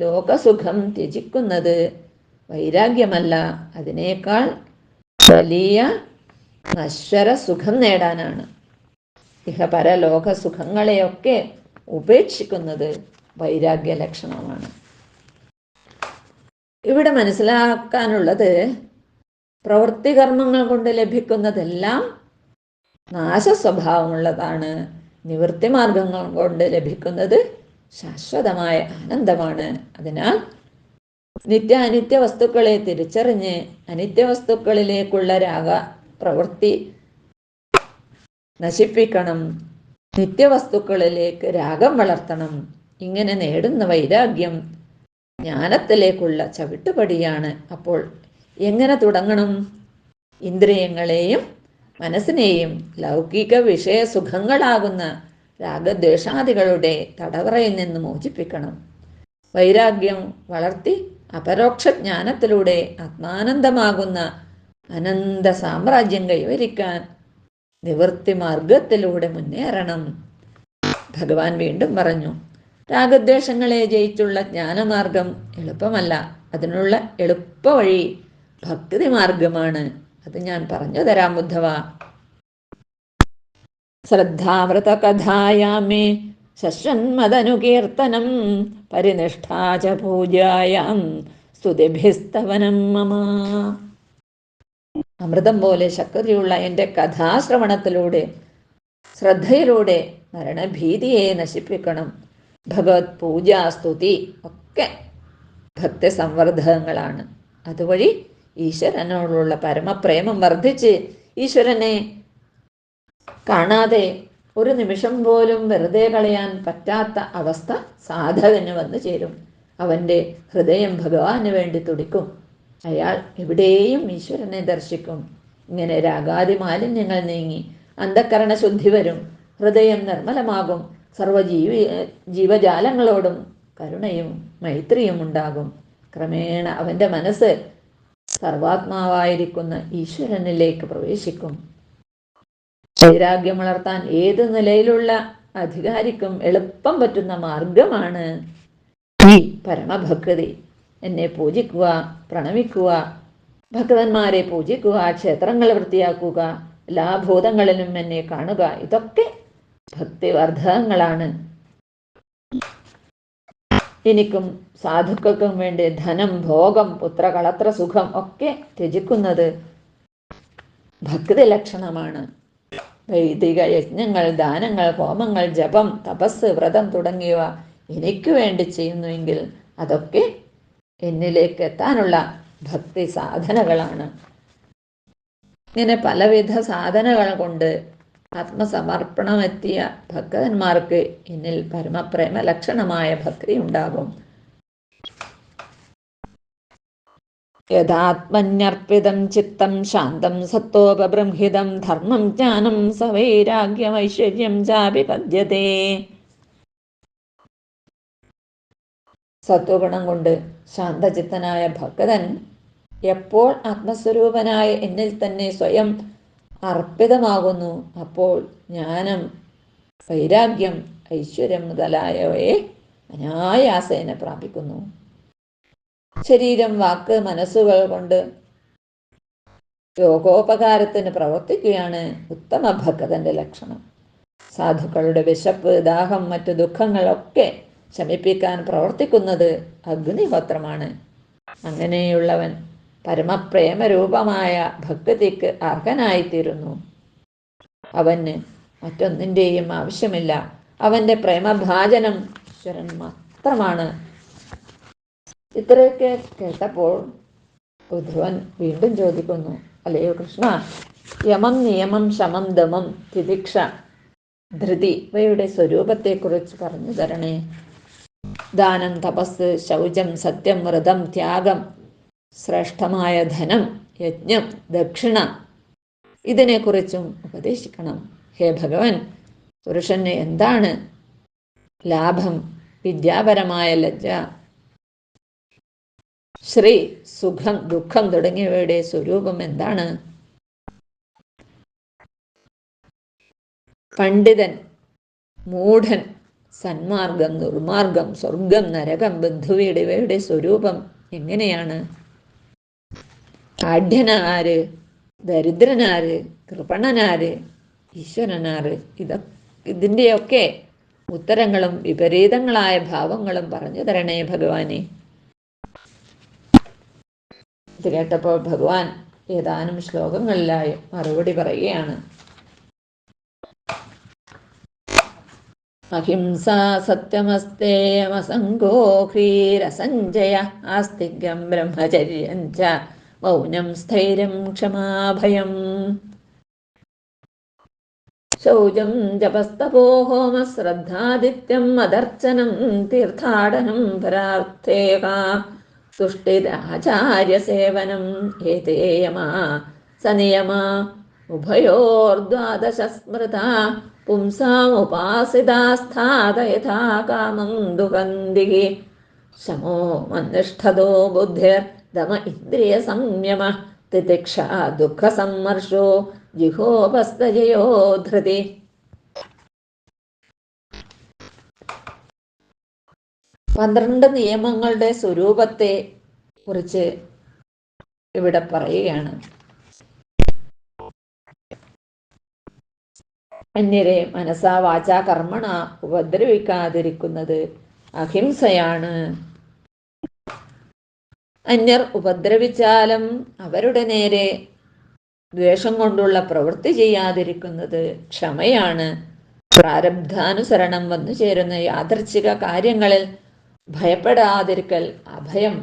B: ലോകസുഖം ത്യജിക്കുന്നത് വൈരാഗ്യമല്ല, അതിനേക്കാൾ വലിയ നശ്വര സുഖം നേടാനാണ്. ഇഹപരലോക സുഖങ്ങളെയൊക്കെ ഉപേക്ഷിക്കുന്നത് വൈരാഗ്യ ലക്ഷണമാണ്. ഇവിടെ മനസ്സിലാക്കാനുള്ളത്, പ്രവൃത്തി കർമ്മങ്ങൾ കൊണ്ട് ലഭിക്കുന്നതെല്ലാം നാശസ്വഭാവമുള്ളതാണ്. നിവൃത്തി മാർഗങ്ങൾ കൊണ്ട് ലഭിക്കുന്നത് ശാശ്വതമായ ആനന്ദമാണ്. അതിനാൽ നിത്യാനിത്യ വസ്തുക്കളെ തിരിച്ചറിഞ്ഞ് അനിത്യവസ്തുക്കളിലേക്കുള്ള രാഗ പ്രവൃത്തി നശിപ്പിക്കണം. നിത്യവസ്തുക്കളിലേക്ക് രാഗം വളർത്തണം. ഇങ്ങനെ നേടുന്ന വൈരാഗ്യം ജ്ഞാനത്തിലേക്കുള്ള ചവിട്ടുപടിയാണ്. അപ്പോൾ എങ്ങനെ തുടങ്ങണം? ഇന്ദ്രിയങ്ങളെയും മനസ്സിനെയും ലൗകിക വിഷയസുഖങ്ങളാകുന്ന രാഗദ്വേഷാദികളുടെ തടവറയിൽ നിന്ന് മോചിപ്പിക്കണം. വൈരാഗ്യം വളർത്തി അപരോക്ഷ ജ്ഞാനത്തിലൂടെ ആത്മാനന്ദമാകുന്ന അനന്ത സാമ്രാജ്യം കൈവരിക്കാൻ നിവൃത്തി മാർഗത്തിലൂടെ മുന്നേറണം. ഭഗവാൻ വീണ്ടും പറഞ്ഞു, രാഗദ്വേഷങ്ങളെ ജയിച്ചുള്ള ജ്ഞാനമാർഗം എളുപ്പമല്ല. അതിനുള്ള എളുപ്പ വഴി ഭക്തി മാർഗമാണ്. അത് ഞാൻ പറഞ്ഞു തരാം ഉദ്ധവ. ശ്രദ്ധാവൃത കഥായാമേ ശശ്വന്മദനുകീർത്തനം പരിനിഷ്ഠാച പൂജായാം സ്തുതിഭിസ്തവനം മമ. അമൃതം പോലെ ശക്തിയുള്ള എൻ്റെ കഥാശ്രവണത്തിലൂടെ ശ്രദ്ധയിലൂടെ മരണഭീതിയെ നശിപ്പിക്കണം. ഭഗവത് പൂജ സ്തുതി ഒക്കെ ഭക്തി സംവർദ്ധകങ്ങളാണ്. അതുവഴി ഈശ്വരനോടുള്ള പരമപ്രേമം വർദ്ധിച്ച് ഈശ്വരനെ കാണാതെ ഒരു നിമിഷം പോലും വെറുതെ കളയാൻ പറ്റാത്ത അവസ്ഥ സാധകന് വന്നു ചേരും. അവൻ്റെ ഹൃദയം ഭഗവാന് വേണ്ടി തുടിക്കും. അയാൾ എവിടെയും ഈശ്വരനെ ദർശിക്കും. ഇങ്ങനെ രാഗാദി മാലിന്യങ്ങൾ നീങ്ങി അന്ധക്കരണ ശുദ്ധി വരും. ഹൃദയം നിർമ്മലമാകും. ജീവജാലങ്ങളോടും കരുണയും മൈത്രിയും ഉണ്ടാകും. ക്രമേണ അവൻ്റെ മനസ്സ് സർവാത്മാവായിരിക്കുന്ന ഈശ്വരനിലേക്ക് പ്രവേശിക്കും. വൈരാഗ്യം വളർത്താൻ ഏത് നിലയിലുള്ള അധികാരിക്കും എളുപ്പം പറ്റുന്ന മാർഗമാണ് ഈ പരമഭക്തി. എന്നെ പൂജിക്കുക, പ്രണമിക്കുക, ഭക്തന്മാരെ പൂജിക്കുക, ക്ഷേത്രങ്ങൾ വൃത്തിയാക്കുക, എല്ലാ ഭൂതങ്ങളിലും എന്നെ കാണുക, ഇതൊക്കെ ഭക്തിവർദ്ധകങ്ങളാണ്. എനിക്കും സാധുക്കൾക്കും വേണ്ടി ധനം, ഭോഗം, പുത്രകളത്ര സുഖം ഒക്കെ ത്യജിക്കുന്നത് ഭക്തി ലക്ഷണമാണ്. വൈദിക യജ്ഞങ്ങൾ, ദാനങ്ങൾ, ഹോമങ്ങൾ, ജപം, തപസ്, വ്രതം തുടങ്ങിയവ എനിക്ക് വേണ്ടി ചെയ്യുന്നുവെങ്കിൽ അതൊക്കെ എന്നിലേക്ക് എത്താനുള്ള ഭക്തി സാധനകളാണ്. ഇങ്ങനെ പലവിധ സാധനകൾ കൊണ്ട് ആത്മസമർപ്പണമെത്തിയ ഭക്തന്മാർക്ക് എന്നിൽ പരമപ്രേമ ലക്ഷണമായ ഭക്തി ഉണ്ടാകും. യഥാത്മന്യർപ്പിതം ചിത്തം ശാന്തം സത്വോപബൃംഹിതം ധർമ്മം ജ്ഞാനം സവൈരാഗ്യം ഐശ്വര്യം ചാഭിപദ്യതേ. സത്വഗുണം കൊണ്ട് ശാന്തചിത്തനായ ഭക്തൻ എപ്പോൾ ആത്മസ്വരൂപനായ എന്നിൽ തന്നെ സ്വയം അർപ്പിതമാകുന്നു, അപ്പോൾ ജ്ഞാനം, വൈരാഗ്യം, ഐശ്വര്യം മുതലായവയെ അനായാസേന പ്രാപിക്കുന്നു. ശരീരം, വാക്ക്, മനസ്സുകൾ കൊണ്ട് യോഗോപകാരത്തിന് പ്രവർത്തിക്കുകയാണ് ഉത്തമ ഭക്തന്റെ ലക്ഷണം. സാധുക്കളുടെ വിശപ്പ്, ദാഹം, മറ്റു ദുഃഖങ്ങളൊക്കെ ശമിപ്പിക്കാൻ പ്രവർത്തിക്കുന്നത് അഗ്നിഹോത്രമാണ്. അങ്ങനെയുള്ളവൻ പരമപ്രേമരൂപമായ ഭക്തിക്ക് അർഹനായിത്തീരുന്നു. അവന് മറ്റൊന്നിൻ്റെയും ആവശ്യമില്ല. അവൻ്റെ പ്രേമഭാജനം ഈശ്വരൻ മാത്രമാണ്. ഇത്രയൊക്കെ കേട്ടപ്പോൾ ഉദ്ധവൻ വീണ്ടും ചോദിക്കുന്നു, അല്ലയോ കൃഷ്ണ, യമം, നിയമം, ശമം, ദമം, തിതിക്ഷ, ധൃതി ഇവയുടെ സ്വരൂപത്തെക്കുറിച്ച് പറഞ്ഞു തരണേ. ദാനം, തപസ്, ശൗചം, സത്യം, വ്രതം, ത്യാഗം, ശ്രേഷ്ഠമായ ധനം, യജ്ഞം, ദക്ഷിണ ഇതിനെക്കുറിച്ചും ഉപദേശിക്കണം. ഹേ ഭഗവാൻ, പുരുഷന് എന്താണ് ലാഭം? വിദ്യാപരമായ ലജ്ജ, ശ്രീ, സുഖം, ദുഃഖം തുടങ്ങിയവയുടെ സ്വരൂപം എന്താണ്? പണ്ഡിതൻ, മൂഢൻ, സന്മാർഗം, ദുർമാർഗം, സ്വർഗം, നരകം, ബന്ധുവീട് ഇവയുടെ സ്വരൂപം എങ്ങനെയാണ്? ആഢ്യനാര്, ദരിദ്രനാര്, കൃപണനാര്, ഈശ്വരനാര്? ഇതിൻ്റെയൊക്കെ ഉത്തരങ്ങളും വിപരീതങ്ങളായ ഭാവങ്ങളും പറഞ്ഞു തരണേ ഭഗവാനെ. ഇത് കേട്ടപ്പോൾ ഭഗവാൻ ഏതാനും ശ്ലോകങ്ങളിലായി മറുപടി പറയുകയാണ്. അഹിംസാ സത്യമസ്തേയമസംഗോ ക്ഷീരസഞ്ജയ ആസ്തിക്യം ബ്രഹ്മചര്യം ച മൗനം സ്ഥൈര്യം ക്ഷമാഭയം ശൗചം ജപസ്തപോ ഹോമ ശ്രദ്ധാദിത്യം മദർച്ചനം തീർത്ഥാടനം പരാർത്ഥേക തുഷ്ടിരാചാര്യസേവനം ഏതേയമാ സനിയമാ ഉഭയോർദ്വാദശ സ്മൃതാ പുംസാമുപാസിതാസ്ഥാത യഥാ കാമം ദുഹന്തി ശമോ മന്നിഷ്ഠതോ ബുദ്ധിർ ദമ ഇന്ദ്രിയ സംയമ തിതിക്ഷ ദുഃഖസമ്മർഷോ ജിഹോപസ്തജയോ ധൃതി. പന്ത്രണ്ട് നിയമങ്ങളുടെ സ്വരൂപത്തെ കുറിച്ച് ഇവിടെ പറയുകയാണ്. അന്യരെ മനസാ വാചാ കർമ്മണ ഉപദ്രവിക്കാതിരിക്കുന്നത് അഹിംസയാണ്. അന്യർ ഉപദ്രവിച്ചാലും അവരുടെ നേരെ ദ്വേഷം കൊണ്ടുള്ള പ്രവൃത്തി ചെയ്യാതിരിക്കുന്നത് ക്ഷമയാണ്. പ്രാരബ്ധാനുസരണം വന്നു ചേരുന്ന യാദൃച്ഛിക കാര്യങ്ങളിൽ ഭയപ്പെടാതിരിക്കൽ അഭയം.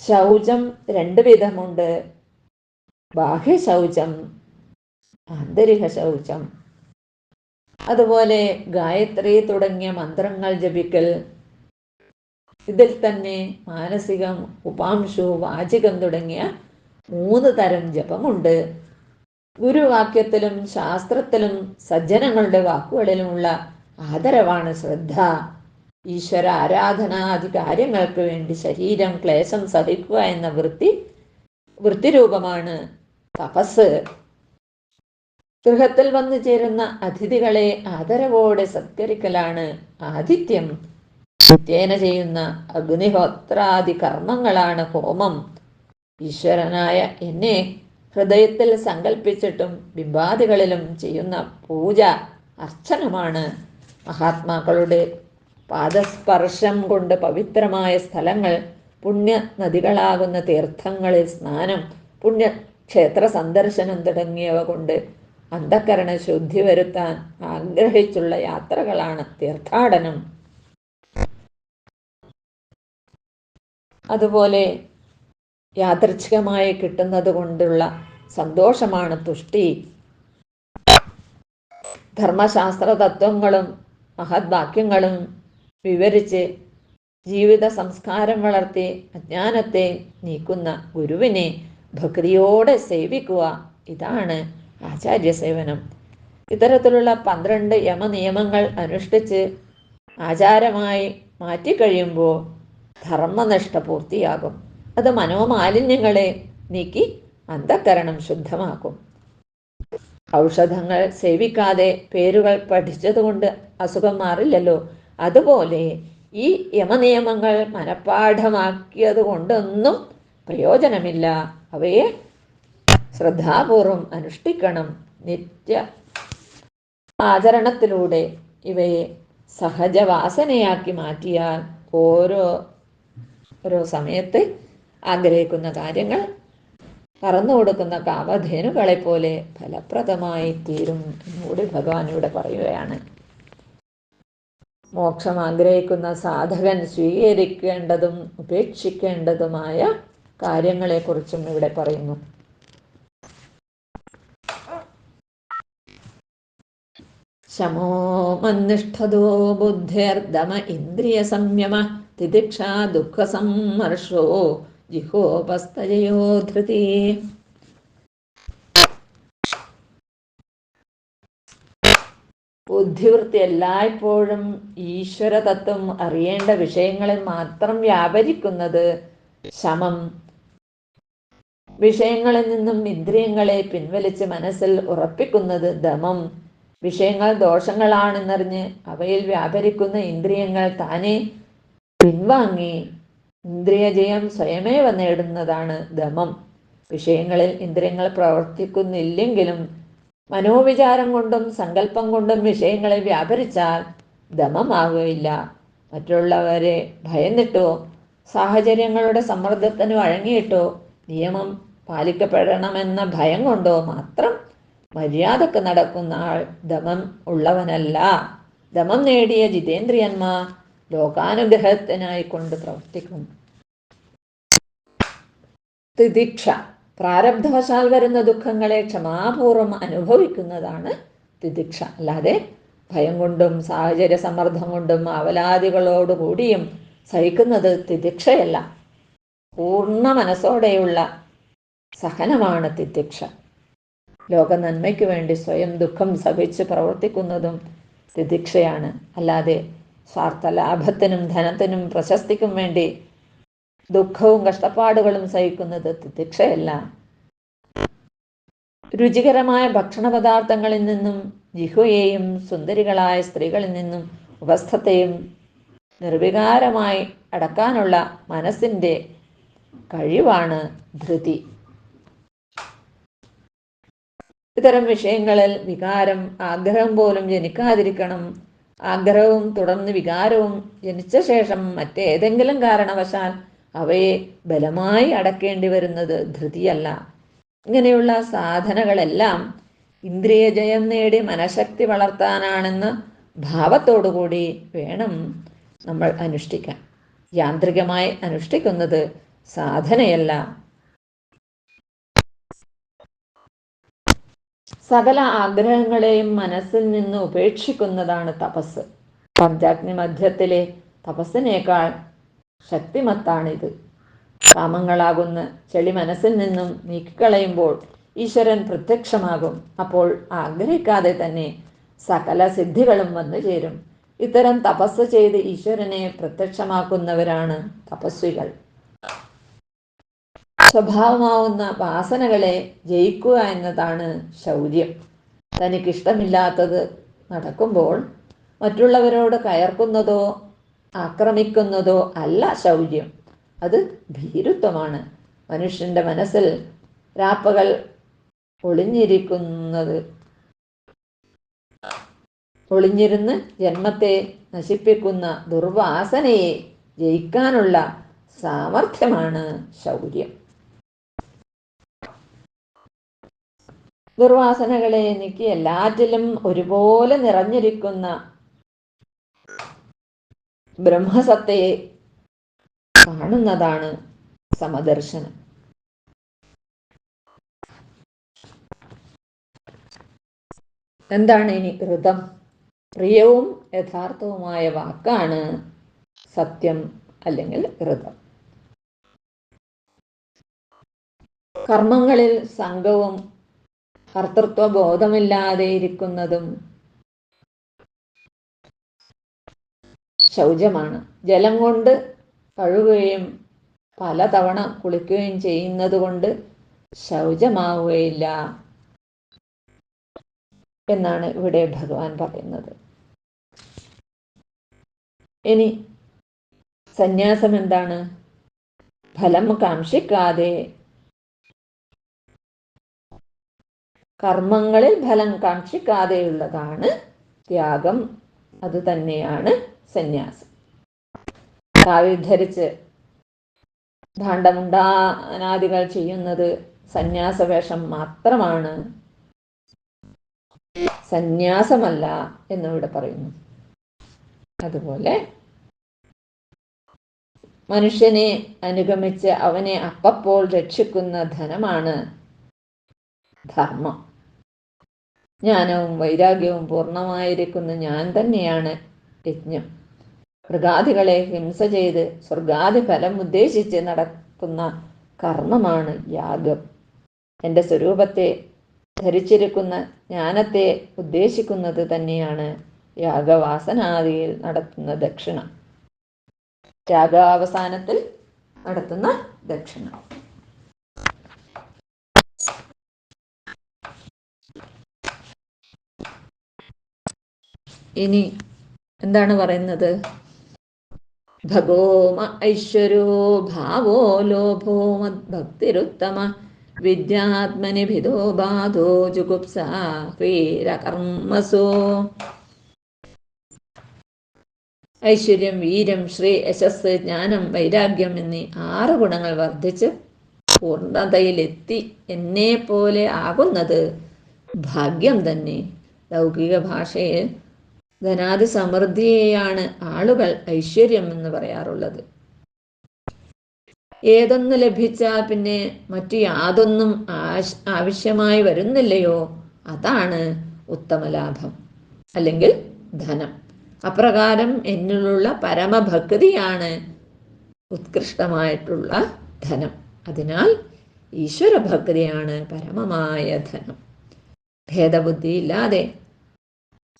B: ശൗചം രണ്ട് വിധമുണ്ട്. ബാഹ്യ ശൗചം, ആന്തരിക ശൗചം. അതുപോലെ ഗായത്രി തുടങ്ങിയ മന്ത്രങ്ങൾ ജപിക്കൽ, ഇതിൽ തന്നെ മാനസികം, ഉപാംശു, വാചികം തുടങ്ങിയ 3 തരം ജപമുണ്ട്. ഗുരുവാക്യത്തിലും ശാസ്ത്രത്തിലും സജ്ജനങ്ങളുടെ വാക്കുകളിലുമുള്ള ആദരവാണ് ശ്രദ്ധ. ഈശ്വര ആരാധനാദി കാര്യങ്ങൾക്ക് വേണ്ടി ശരീരം ക്ലേശം സഹിക്കുക എന്ന വൃത്തിരൂപമാണ് തപസ്. ഗൃഹത്തിൽ വന്നു ചേരുന്ന അതിഥികളെ ആദരവോടെ സത്കരിക്കലാണ് ആതിഥ്യം. നിത്യേന ചെയ്യുന്ന അഗ്നിഹോത്രാദി കർമ്മങ്ങളാണ് ഹോമം. ഈശ്വരനായ എന്നെ ഹൃദയത്തിൽ സങ്കല്പിച്ചിട്ടും ബിംബാദികളിലും ചെയ്യുന്ന പൂജ അർച്ചനമാണ്. മഹാത്മാക്കളുടെ പാദസ്പർശം കൊണ്ട് പവിത്രമായ സ്ഥലങ്ങൾ, പുണ്യ നദികളാകുന്ന തീർത്ഥങ്ങളിൽ സ്നാനം, പുണ്യക്ഷേത്ര സന്ദർശനം തുടങ്ങിയവ കൊണ്ട് അന്ധകരണ ശുദ്ധി വരുത്താൻ ആഗ്രഹിച്ചുള്ള യാത്രകളാണ് തീർത്ഥാടനം. അതുപോലെ യാദൃച്ഛികമായി കിട്ടുന്നത് കൊണ്ടുള്ള സന്തോഷമാണ് തുഷ്ടി. ധർമ്മശാസ്ത്ര തത്വങ്ങളും മഹദ്വാക്യങ്ങളും വിവരിച്ച് ജീവിത സംസ്കാരം വളർത്തി അജ്ഞാനത്തെ നീക്കുന്ന ഗുരുവിനെ ഭക്തിയോടെ സേവിക്കുക, ഇതാണ് ആചാര്യസേവനം. ഇത്തരത്തിലുള്ള 12 യമനിയമങ്ങൾ അനുഷ്ഠിച്ച് ആചാരമായി മാറ്റിക്കഴിയുമ്പോൾ ധർമ്മനിഷ്ഠ പൂർത്തിയാകും. അത് മനോമാലിന്യങ്ങളെ നീക്കി അന്ധകരണം ശുദ്ധമാക്കും. ഔഷധങ്ങൾ സേവിക്കാതെ പേരുകൾ പഠിച്ചതുകൊണ്ട് അസുഖം മാറില്ലല്ലോ. അതുപോലെ ഈ യമനിയമങ്ങൾ മനഃപ്പാഠമാക്കിയത് കൊണ്ടൊന്നും പ്രയോജനമില്ല. അവയെ ശ്രദ്ധാപൂർവം അനുഷ്ഠിക്കണം. നിത്യ ആചരണത്തിലൂടെ ഇവയെ സഹജവാസനയാക്കി മാറ്റിയാൽ ഓരോ സമയത്ത് ആഗ്രഹിക്കുന്ന കാര്യങ്ങൾ പറന്നു കൊടുക്കുന്ന കാമധേനുകളെ പോലെ ഫലപ്രദമായി തീരും എന്നുകൂടി ഭഗവാൻ ഇവിടെ പറയുകയാണ്. മോക്ഷം ആഗ്രഹിക്കുന്ന സാധകൻ സ്വീകരിക്കേണ്ടതും ഉപേക്ഷിക്കേണ്ടതുമായ കാര്യങ്ങളെക്കുറിച്ചും ഇവിടെ പറയുന്നു. ശമോ മന്നിഷ്ഠതോ ബുദ്ധിർദമ ഇന്ദ്രിയ സംയമ തിദിക്ഷാ ദുഃഖ സമ്മർഷോ ജിഹോപസ്തയോ ധൃതി. ബുദ്ധിവൃത്തി എല്ലായ്പ്പോഴും ഈശ്വരതത്വം അറിയേണ്ട വിഷയങ്ങളിൽ മാത്രം വ്യാപരിക്കുന്നത് ശമം. വിഷയങ്ങളിൽ നിന്നും ഇന്ദ്രിയങ്ങളെ പിൻവലിച്ച് മനസ്സിൽ ഉറപ്പിക്കുന്നത് ദമം. വിഷയങ്ങൾ ദോഷങ്ങളാണെന്നറിഞ്ഞ് അവയിൽ വ്യാപരിക്കുന്ന ഇന്ദ്രിയങ്ങൾ താനെ പിൻവാങ്ങി ഇന്ദ്രിയജയം സ്വയമേവ നേടുന്നതാണ് ദമം. വിഷയങ്ങളിൽ ഇന്ദ്രിയങ്ങൾ പ്രവർത്തിക്കുന്നില്ലെങ്കിലും മനോവിചാരം കൊണ്ടും സങ്കല്പം കൊണ്ടും വിഷയങ്ങളെ വ്യാപരിച്ചാൽ ദമമാകുകയില്ല. മറ്റുള്ളവരെ ഭയന്നിട്ടോ സാഹചര്യങ്ങളുടെ സമ്മർദ്ദത്തിന് വഴങ്ങിയിട്ടോ നിയമം പാലിക്കപ്പെടണമെന്ന ഭയം കൊണ്ടോ മാത്രം മര്യാദക്ക് നടക്കുന്ന ആൾ ദമം ഉള്ളവനല്ല. ദമം നേടിയ ജിതേന്ദ്രിയന്മാർ ലോകാനുഗ്രഹത്തിനായി കൊണ്ട് പ്രവർത്തിക്കും. തിദിക്ഷ പ്രാരബ്ധവശാൽ വരുന്ന ദുഃഖങ്ങളെ ക്ഷമാപൂർവം അനുഭവിക്കുന്നതാണ് തിദിക്ഷ. അല്ലാതെ ഭയം കൊണ്ടും സാഹചര്യ സമ്മർദ്ദം കൊണ്ടും അവലാദികളോടുകൂടിയും സഹിക്കുന്നത് തിദിക്ഷയല്ല. പൂർണ്ണ മനസ്സോടെയുള്ള സഹനമാണ് തിദിക്ഷ. ലോക നന്മയ്ക്ക് വേണ്ടി സ്വയം ദുഃഖം സഹിച്ച് പ്രവർത്തിക്കുന്നതും തിദിക്ഷയാണ്. അല്ലാതെ സ്വാർത്ഥ ലാഭത്തിനും ധനത്തിനും പ്രശസ്തിക്കും വേണ്ടി ദുഃഖവും കഷ്ടപ്പാടുകളും സഹിക്കുന്നത് തിദിക്ഷയല്ല. രുചികരമായ ഭക്ഷണ പദാർത്ഥങ്ങളിൽ നിന്നും ജിഹ്വയെയും സുന്ദരികളായ സ്ത്രീകളിൽ നിന്നും ഉപസ്ഥത്തെയും നിർവികാരമായി അടക്കാനുള്ള മനസ്സിൻ്റെ കഴിവാണ് ധൃതി. ഇത്തരം വിഷയങ്ങളിൽ വികാരം, ആഗ്രഹം പോലും ജനിക്കാതിരിക്കണം. ആഗ്രഹവും തുടർന്ന് വികാരവും ജനിച്ച ശേഷം മറ്റേതെങ്കിലും കാരണവശാൽ അവയെ ബലമായി അടക്കേണ്ടി വരുന്നത് ധൃതിയല്ല. ഇങ്ങനെയുള്ള സാധനകളെല്ലാം ഇന്ദ്രിയജയം നേടി മനഃശക്തി വളർത്താനാണെന്ന ഭാവത്തോടുകൂടി വേണം നമ്മൾ അനുഷ്ഠിക്കാൻ. യാന്ത്രികമായി അനുഷ്ഠിക്കുന്നത് സാധനയല്ല. സകല ആഗ്രഹങ്ങളെയും മനസ്സിൽ നിന്ന് ഉപേക്ഷിക്കുന്നതാണ് തപസ്. പഞ്ചാഗ്നി മധ്യത്തിലെ തപസ്സിനേക്കാൾ ശക്തിമത്താണിത്. കാമങ്ങളാകുന്ന ചെളി മനസ്സിൽ നിന്നും നീക്കിക്കളയുമ്പോൾ ഈശ്വരൻ പ്രത്യക്ഷമാകും. അപ്പോൾ ആഗ്രഹിക്കാതെ തന്നെ സകല സിദ്ധികളും വന്നു ചേരും. ഇത്തരം തപസ് ചെയ്ത് ഈശ്വരനെ പ്രത്യക്ഷമാക്കുന്നവരാണ് തപസ്വികൾ. സ്വഭാവമാവുന്ന വാസനകളെ ജയിക്കുക എന്നതാണ് ശൗര്യം. തനിക്കിഷ്ടമില്ലാത്തത് നടക്കുമ്പോൾ മറ്റുള്ളവരോട് കയർക്കുന്നതോ ആക്രമിക്കുന്നതോ അല്ല ശൗര്യം, അത് ഭീരുത്വമാണ്. മനുഷ്യൻ്റെ മനസ്സിൽ രാപ്പകൽ ഒളിഞ്ഞിരുന്ന് ജന്മത്തെ നശിപ്പിക്കുന്ന ദുർവാസനയെ ജയിക്കാനുള്ള സാമർഥ്യമാണ് ശൗര്യം. ദുർവാസനകളെ എനിക്ക് എല്ലാറ്റിലും ഒരുപോലെ നിറഞ്ഞിരിക്കുന്ന ബ്രഹ്മസത്തയെ കാണുന്നതാണ് സമദർശനം. എന്താണ് ഇനി ഋതം? പ്രിയവും യഥാർത്ഥവുമായ വാക്കാണ് സത്യം അല്ലെങ്കിൽ ഋതം. കർമ്മങ്ങളിൽ സംഘവും കർത്തൃത്വ ബോധമില്ലാതെ ഇരിക്കുന്നതും ശൗചമാണ്. ജലം കൊണ്ട് കഴുകുകയും പലതവണ കുളിക്കുകയും ചെയ്യുന്നത് കൊണ്ട് ശൗചമാവുകയില്ല എന്നാണ് ഇവിടെ ഭഗവാൻ പറയുന്നത്. ഇനി സന്യാസം എന്താണ്? ഫലം കാക്ഷിക്കാതെ, കർമ്മങ്ങളിൽ ഫലം കാക്ഷിക്കാതെയുള്ളതാണ് ത്യാഗം. അത് തന്നെയാണ് സന്യാസം. കാവിധരിച്ച് ഭാണ്ഡമുണ്ടാനാദികൾ ചെയ്യുന്നത് സന്യാസവേഷം മാത്രമാണ്, സന്യാസമല്ല എന്നിവിടെ പറയുന്നു. അതുപോലെ മനുഷ്യനെ അനുഗമിച്ച് അവനെ അപ്പപ്പോൾ രക്ഷിക്കുന്ന ധനമാണ് ധർമ്മം. ജ്ഞാനവും വൈരാഗ്യവും പൂർണ്ണമായിരിക്കുന്ന ഞാൻ തന്നെയാണ് യജ്ഞം. മൃഗാദികളെ ഹിംസ ചെയ്ത് സ്വർഗാദി ഫലം ഉദ്ദേശിച്ച് നടക്കുന്ന കർമ്മമാണ് യാഗം. എൻ്റെ സ്വരൂപത്തെ ധരിച്ചിരിക്കുന്ന ജ്ഞാനത്തെ ഉദ്ദേശിക്കുന്നത് തന്നെയാണ് യാഗവാസനാദിയിൽ നടത്തുന്ന ദക്ഷിണ, യാഗാവസാനത്തിൽ നടത്തുന്ന ദക്ഷിണ. ഇനി എന്താണ് പറയുന്നത്? ഭഗോമ ഐശ്വര്യോ ഭാവോ ലോഭോ മദ്ഭക്തിരുത്തമ വിദ്യാത്മനി ഭിദോ ബാധോ ജുഗുപ്സാ വീരകർമ്മസോ. ഐശ്വര്യം, വീര്യം, ശ്രീ, യശസ്, ജ്ഞാനം, വൈരാഗ്യം എന്നീ 6 ഗുണങ്ങൾ വർദ്ധിച്ച് പൂർണ്ണതയിലെത്തി എന്നെ പോലെ ആകുന്നത് ഭാഗ്യം തന്നെ. ലൗകിക ഭാഷയിൽ ധനാദി സമൃദ്ധിയെയാണ് ആളുകൾ ഐശ്വര്യം എന്ന് പറയാറുള്ളത്. ഏതൊന്ന് ലഭിച്ചാൽ പിന്നെ മറ്റു യാതൊന്നും ആവശ്യമായി വരുന്നില്ലയോ, അതാണ് ഉത്തമലാഭം അല്ലെങ്കിൽ ധനം. അപ്രകാരം എന്നിലുള്ള പരമഭക്തിയാണ് ഉത്കൃഷ്ടമായിട്ടുള്ള ധനം. അതിനാൽ ഈശ്വരഭക്തിയാണ് പരമമായ ധനം. ഭേദബുദ്ധിയില്ലാതെ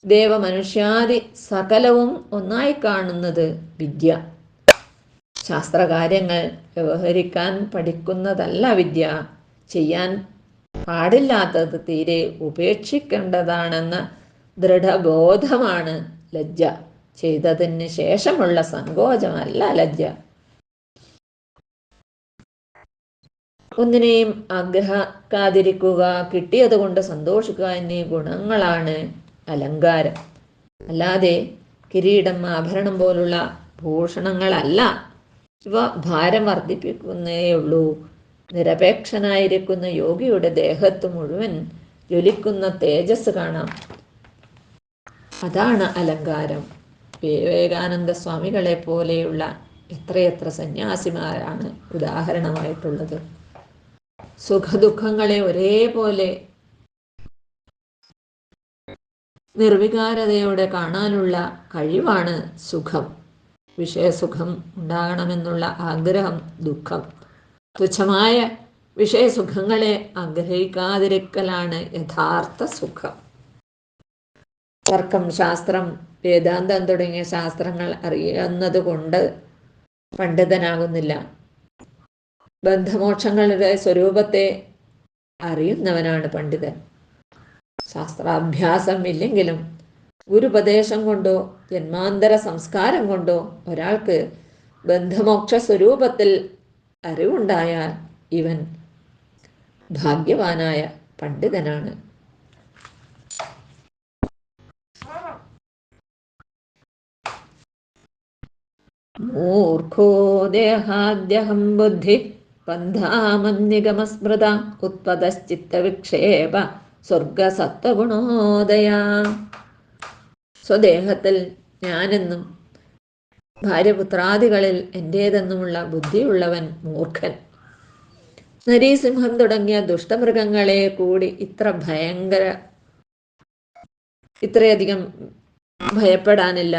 B: ദേവമനുഷ്യാദി സകലവും ഒന്നായി കാണുന്നത് വിദ്യ. ശാസ്ത്രകാര്യങ്ങൾ വ്യവഹരിക്കാൻ പഠിക്കുന്നതല്ല വിദ്യ. ചെയ്യാൻ പാടില്ലാത്തത് തീരെ ഉപേക്ഷിക്കേണ്ടതാണെന്ന ദൃഢബോധമാണ് ലജ്ജ. ചെയ്തതിന് ശേഷമുള്ള സങ്കോചമല്ല ലജ്ജ. ഒന്നിനെയും ആഗ്രഹിക്കാതിരിക്കുക, കിട്ടിയത് കൊണ്ട് സന്തോഷിക്കുക എന്നീ ഗുണങ്ങളാണ് അലങ്കാരം. അല്ലാതെ കിരീടം, ആഭരണം പോലുള്ള ഭൂഷണങ്ങളല്ല. ഇവ ഭാരം വർദ്ധിപ്പിക്കുന്നേയുള്ളൂ. നിരപേക്ഷനായിരിക്കുന്ന യോഗിയുടെ ദേഹത്ത് മുഴുവൻ ജ്വലിക്കുന്ന തേജസ് കാണാം. അതാണ് അലങ്കാരം. വിവേകാനന്ദ സ്വാമികളെ പോലെയുള്ള എത്രയെത്ര സന്യാസിമാരാണ് ഉദാഹരണമായിട്ടുള്ളത്. സുഖദുഃഖങ്ങളെ ഒരേപോലെ നിർവികാരതയോടെ കാണാനുള്ള കഴിവാണ് സുഖം. വിഷയസുഖം ഉണ്ടാകണമെന്നുള്ള ആഗ്രഹം ദുഃഖം. തുച്ഛമായ വിഷയസുഖങ്ങളെ ആഗ്രഹിക്കാതിരിക്കലാണ് യഥാർത്ഥ സുഖം. തർക്കം, ശാസ്ത്രം, വേദാന്തം തുടങ്ങിയ ശാസ്ത്രങ്ങൾ അറിയുന്നത് കൊണ്ട് പണ്ഡിതനാകുന്നില്ല. ബന്ധമോക്ഷങ്ങളുടെ സ്വരൂപത്തെ അറിയുന്നവനാണ് പണ്ഡിതൻ. ശാസ്ത്രാഭ്യാസം ഇല്ലെങ്കിലും ഗുരുപദേശം കൊണ്ടോ ജന്മാന്തര സംസ്കാരം കൊണ്ടോ ഒരാൾക്ക് ബന്ധമോക്ഷ സ്വരൂപത്തിൽ അറിവുണ്ടായാൽ ഇവൻ ഭാഗ്യവാനായ പണ്ഡിതനാണ്. മൂർഖോ ദേഹാദ്യഹം ബുദ്ധി പന്ഥാമന്യഗമസ്മൃത ഉത്പതശ്ചിത്തവിക്ഷേപ സ്വർഗസത്വഗുണോദയ. സ്വദേഹത്തിൽ ഞാനെന്നും ഭാര്യപുത്രാദികളിൽ എൻ്റേതെന്നുമുള്ള ബുദ്ധിയുള്ളവൻ മൂർഖൻ. നരീസിംഹം തുടങ്ങിയ ദുഷ്ടമൃഗങ്ങളെ കൂടി ഇത്രയധികം ഭയപ്പെടാനില്ല.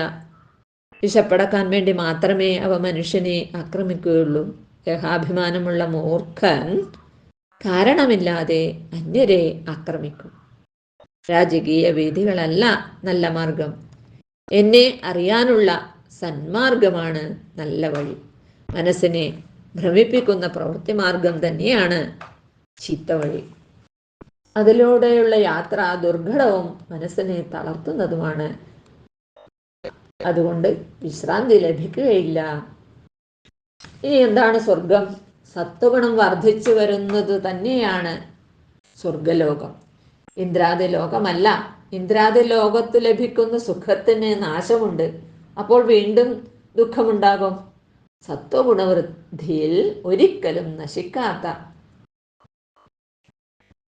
B: വിശപ്പടക്കാൻ വേണ്ടി മാത്രമേ അവ മനുഷ്യനെ ആക്രമിക്കുകയുള്ളൂ. ദേഹാഭിമാനമുള്ള മൂർഖൻ കാരണമില്ലാതെ അന്യരെ ആക്രമിക്കും. രാജകീയ വീഥികളല്ല നല്ല മാർഗം. എന്നെ അറിയാനുള്ള സന്മാർഗമാണ് നല്ല വഴി. മനസ്സിനെ ഭ്രമിപ്പിക്കുന്ന പ്രവൃത്തി മാർഗം തന്നെയാണ് ചീത്ത വഴി. അതിലൂടെയുള്ള യാത്ര ദുർഘടവും മനസ്സിനെ തളർത്തുന്നതുമാണ്. അതുകൊണ്ട് വിശ്രാന്തി ലഭിക്കുകയില്ല. ഇനി എന്താണ് സ്വർഗം? സത്വഗുണം വർദ്ധിച്ചു വരുന്നത് തന്നെയാണ് സ്വർഗലോകം. ഇന്ദ്രാദി ലോകമല്ല. ഇന്ദ്രാദി ലോകത്ത് ലഭിക്കുന്ന സുഖത്തിന് നാശമുണ്ട്. അപ്പോൾ വീണ്ടും ദുഃഖമുണ്ടാകും. സത്വഗുണവൃദ്ധിയിൽ ഒരിക്കലും നശിക്കാത്ത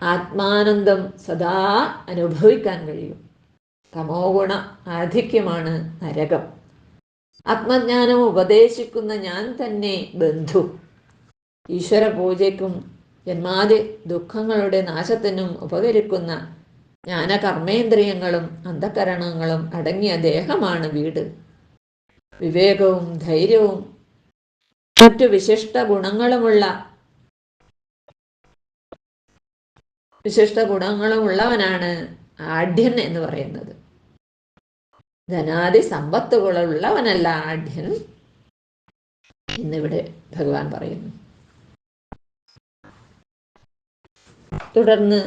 B: ആത്മാനന്ദം സദാ അനുഭവിക്കാൻ കഴിയും. തമോ ഗുണ ആധിക്യമാണ് നരകം. ആത്മജ്ഞാനം ഉപദേശിക്കുന്ന ഞാൻ തന്നെ ബന്ധു. ഈശ്വര പൂജയ്ക്കും ജന്മാദി ദുഃഖങ്ങളുടെ നാശത്തിനും ഉപകരിക്കുന്ന ജ്ഞാനകർമ്മേന്ദ്രിയങ്ങളും അന്ധകരണങ്ങളും അടങ്ങിയ ദേഹമാണ് വീട്. വിവേകവും ധൈര്യവും മറ്റു വിശിഷ്ട ഗുണങ്ങളുമുള്ളവനാണ് ആഢ്യൻ എന്ന് പറയുന്നത്. ധനാദി സമ്പത്തുകളുള്ളവനല്ല ആഢ്യൻ എന്നിവിടെ ഭഗവാൻ പറയുന്നു. തുടർന്ന്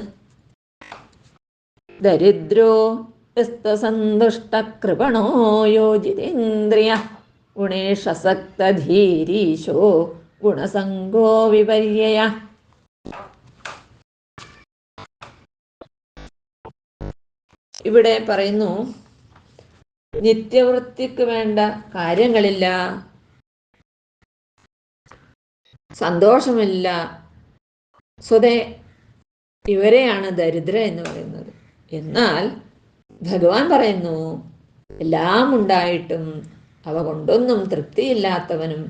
B: ദരിദ്രോ സന്തുഷ്ടകൃപണോ യോജിതേന്ദ്രിയ ഗുണേഷസക്തധീരീശോ ഗുണസംഗോ വിപര്യയ. ഇവിടെ പറയുന്നു, നിത്യവൃത്തിക്ക് വേണ്ട കാര്യങ്ങളില്ല, സന്തോഷമില്ല, സ്വതേ ഇവരെയാണ് ദരിദ്ര എന്ന് പറയുന്നത്. എന്നാൽ ഭഗവാൻ പറയുന്നു, എല്ലാം ഉണ്ടായിട്ടും അവ കൊണ്ടൊന്നും തൃപ്തിയില്ലാത്തവനും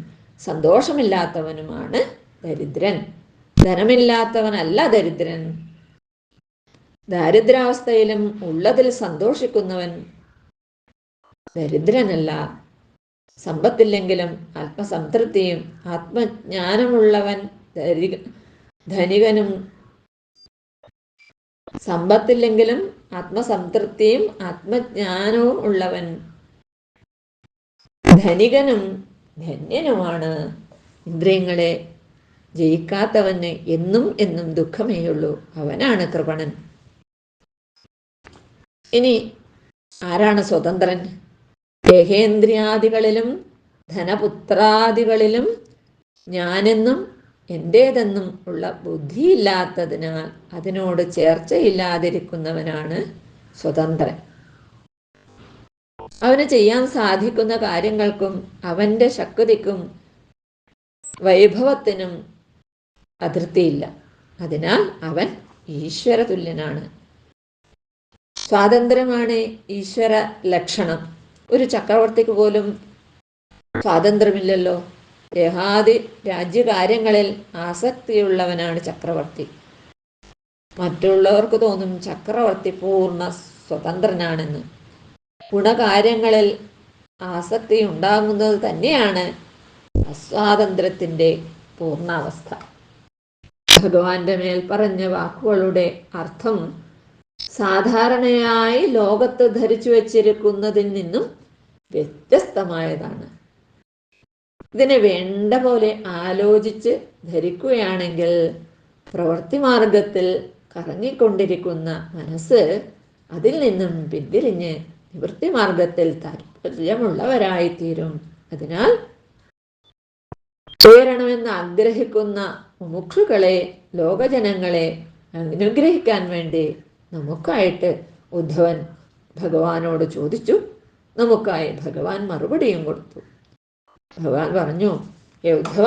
B: സന്തോഷമില്ലാത്തവനുമാണ് ദരിദ്രൻ. ധനമില്ലാത്തവനല്ല ദരിദ്രൻ. ദാരിദ്ര്യാവസ്ഥയിലും ഉള്ളതിൽ സന്തോഷിക്കുന്നവൻ ദരിദ്രനല്ല. സമ്പത്തില്ലെങ്കിലും ആത്മസംതൃപ്തിയും ആത്മജ്ഞാനമുള്ളവൻ ധനികനും. സമ്പത്തില്ലെങ്കിലും ആത്മസംതൃപ്തിയും ആത്മജ്ഞാനവും ഉള്ളവൻ ധനികനും ധന്യനുമാണ്. ഇന്ദ്രിയങ്ങളെ ജയിക്കാത്തവന് എന്നും എന്നും ദുഃഖമേയുള്ളൂ. അവനാണ് കൃപണൻ. ഇനി ആരാണ് സ്വതന്ത്രൻ? ദേഹേന്ദ്രിയാദികളിലും ധനപുത്രാദികളിലും ഞാനെന്നും എൻ്റേതെന്നും ഉള്ള ബുദ്ധിയില്ലാത്തതിനാൽ അതിനോട് ചേർച്ചയില്ലാതിരിക്കുന്നവനാണ് സ്വതന്ത്രൻ. അവന് ചെയ്യാൻ സാധിക്കുന്ന കാര്യങ്ങൾക്കും അവൻ്റെ ശക്തിക്കും വൈഭവത്തിനും അതിർത്തിയില്ല. അതിനാൽ അവൻ ഈശ്വരതുല്യനാണ്. സ്വാതന്ത്ര്യമാണ് ഈശ്വര ലക്ഷണം. ഒരു ചക്രവർത്തിക്ക് പോലും സ്വാതന്ത്ര്യമില്ലല്ലോ. ദേഹാദി രാജ്യകാര്യങ്ങളിൽ ആസക്തിയുള്ളവനാണ് ചക്രവർത്തി. മറ്റുള്ളവർക്ക് തോന്നും ചക്രവർത്തി പൂർണ്ണ സ്വതന്ത്രനാണെന്ന്. ഗുണകാര്യങ്ങളിൽ ആസക്തി ഉണ്ടാകുന്നത് തന്നെയാണ് അസ്വാതന്ത്ര്യത്തിൻ്റെ പൂർണ്ണാവസ്ഥ. ഭഗവാന്റെ മേൽ പറഞ്ഞ വാക്കുകളുടെ അർത്ഥം സാധാരണയായി ലോകത്ത് ധരിച്ചു വച്ചിരിക്കുന്നതിൽ നിന്നും വ്യത്യസ്തമായതാണ്. ഇതിനെ വേണ്ട പോലെ ആലോചിച്ച് ധരിക്കുകയാണെങ്കിൽ പ്രവൃത്തി മാർഗത്തിൽ കറങ്ങിക്കൊണ്ടിരിക്കുന്ന മനസ്സ് അതിൽ നിന്നും പിന്തിരിഞ്ഞ് നിവൃത്തി മാർഗത്തിൽ താല്പര്യമുള്ളവരായിത്തീരും. അതിനാൽ ചേരണമെന്ന് ആഗ്രഹിക്കുന്ന മുമുക്ഷുക്കളെ, ലോകജനങ്ങളെ അനുഗ്രഹിക്കാൻ വേണ്ടി നമുക്കായിട്ട് ഉദ്ധവൻ ഭഗവാനോട് ചോദിച്ചു. നമുക്കായി ഭഗവാൻ മറുപടിയും കൊടുത്തു. ഭഗവാൻ പറഞ്ഞു, ഉദ്ധവ,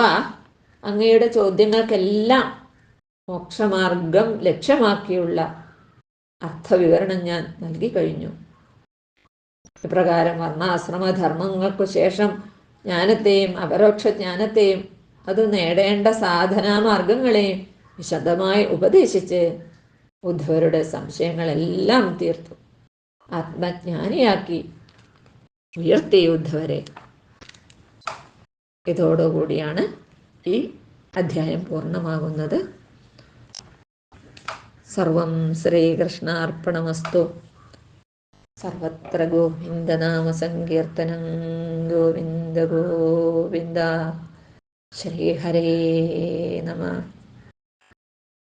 B: അങ്ങയുടെ ചോദ്യങ്ങൾക്കെല്ലാം മോക്ഷമാർഗം ലക്ഷ്യമാക്കിയുള്ള അർത്ഥവിവരണം ഞാൻ നൽകി കഴിഞ്ഞു. ഇപ്രകാരം വർണ്ണാശ്രമധർമ്മങ്ങൾക്കു ശേഷം ജ്ഞാനത്തെയും അപരോക്ഷ ജ്ഞാനത്തെയും അത് നേടേണ്ട സാധനാമാർഗങ്ങളെയും വിശദമായി ഉപദേശിച്ച് ഉദ്ധവരുടെ സംശയങ്ങളെല്ലാം തീർത്തു. ആത്മജ്ഞാനിയാക്കി ഉയർത്തി ഉദ്ധവരെ. ഇതോടുകൂടിയാണ് ഈ അധ്യായം പൂർണ്ണമാകുന്നത്. സർവം ശ്രീകൃഷ്ണാർപ്പണമസ്തു. സർവത്ര ഗോവിന്ദനാമ സങ്കീർത്തനം. ഗോവിന്ദ ഗോവിന്ദ. ശ്രീഹരേ നമഃ.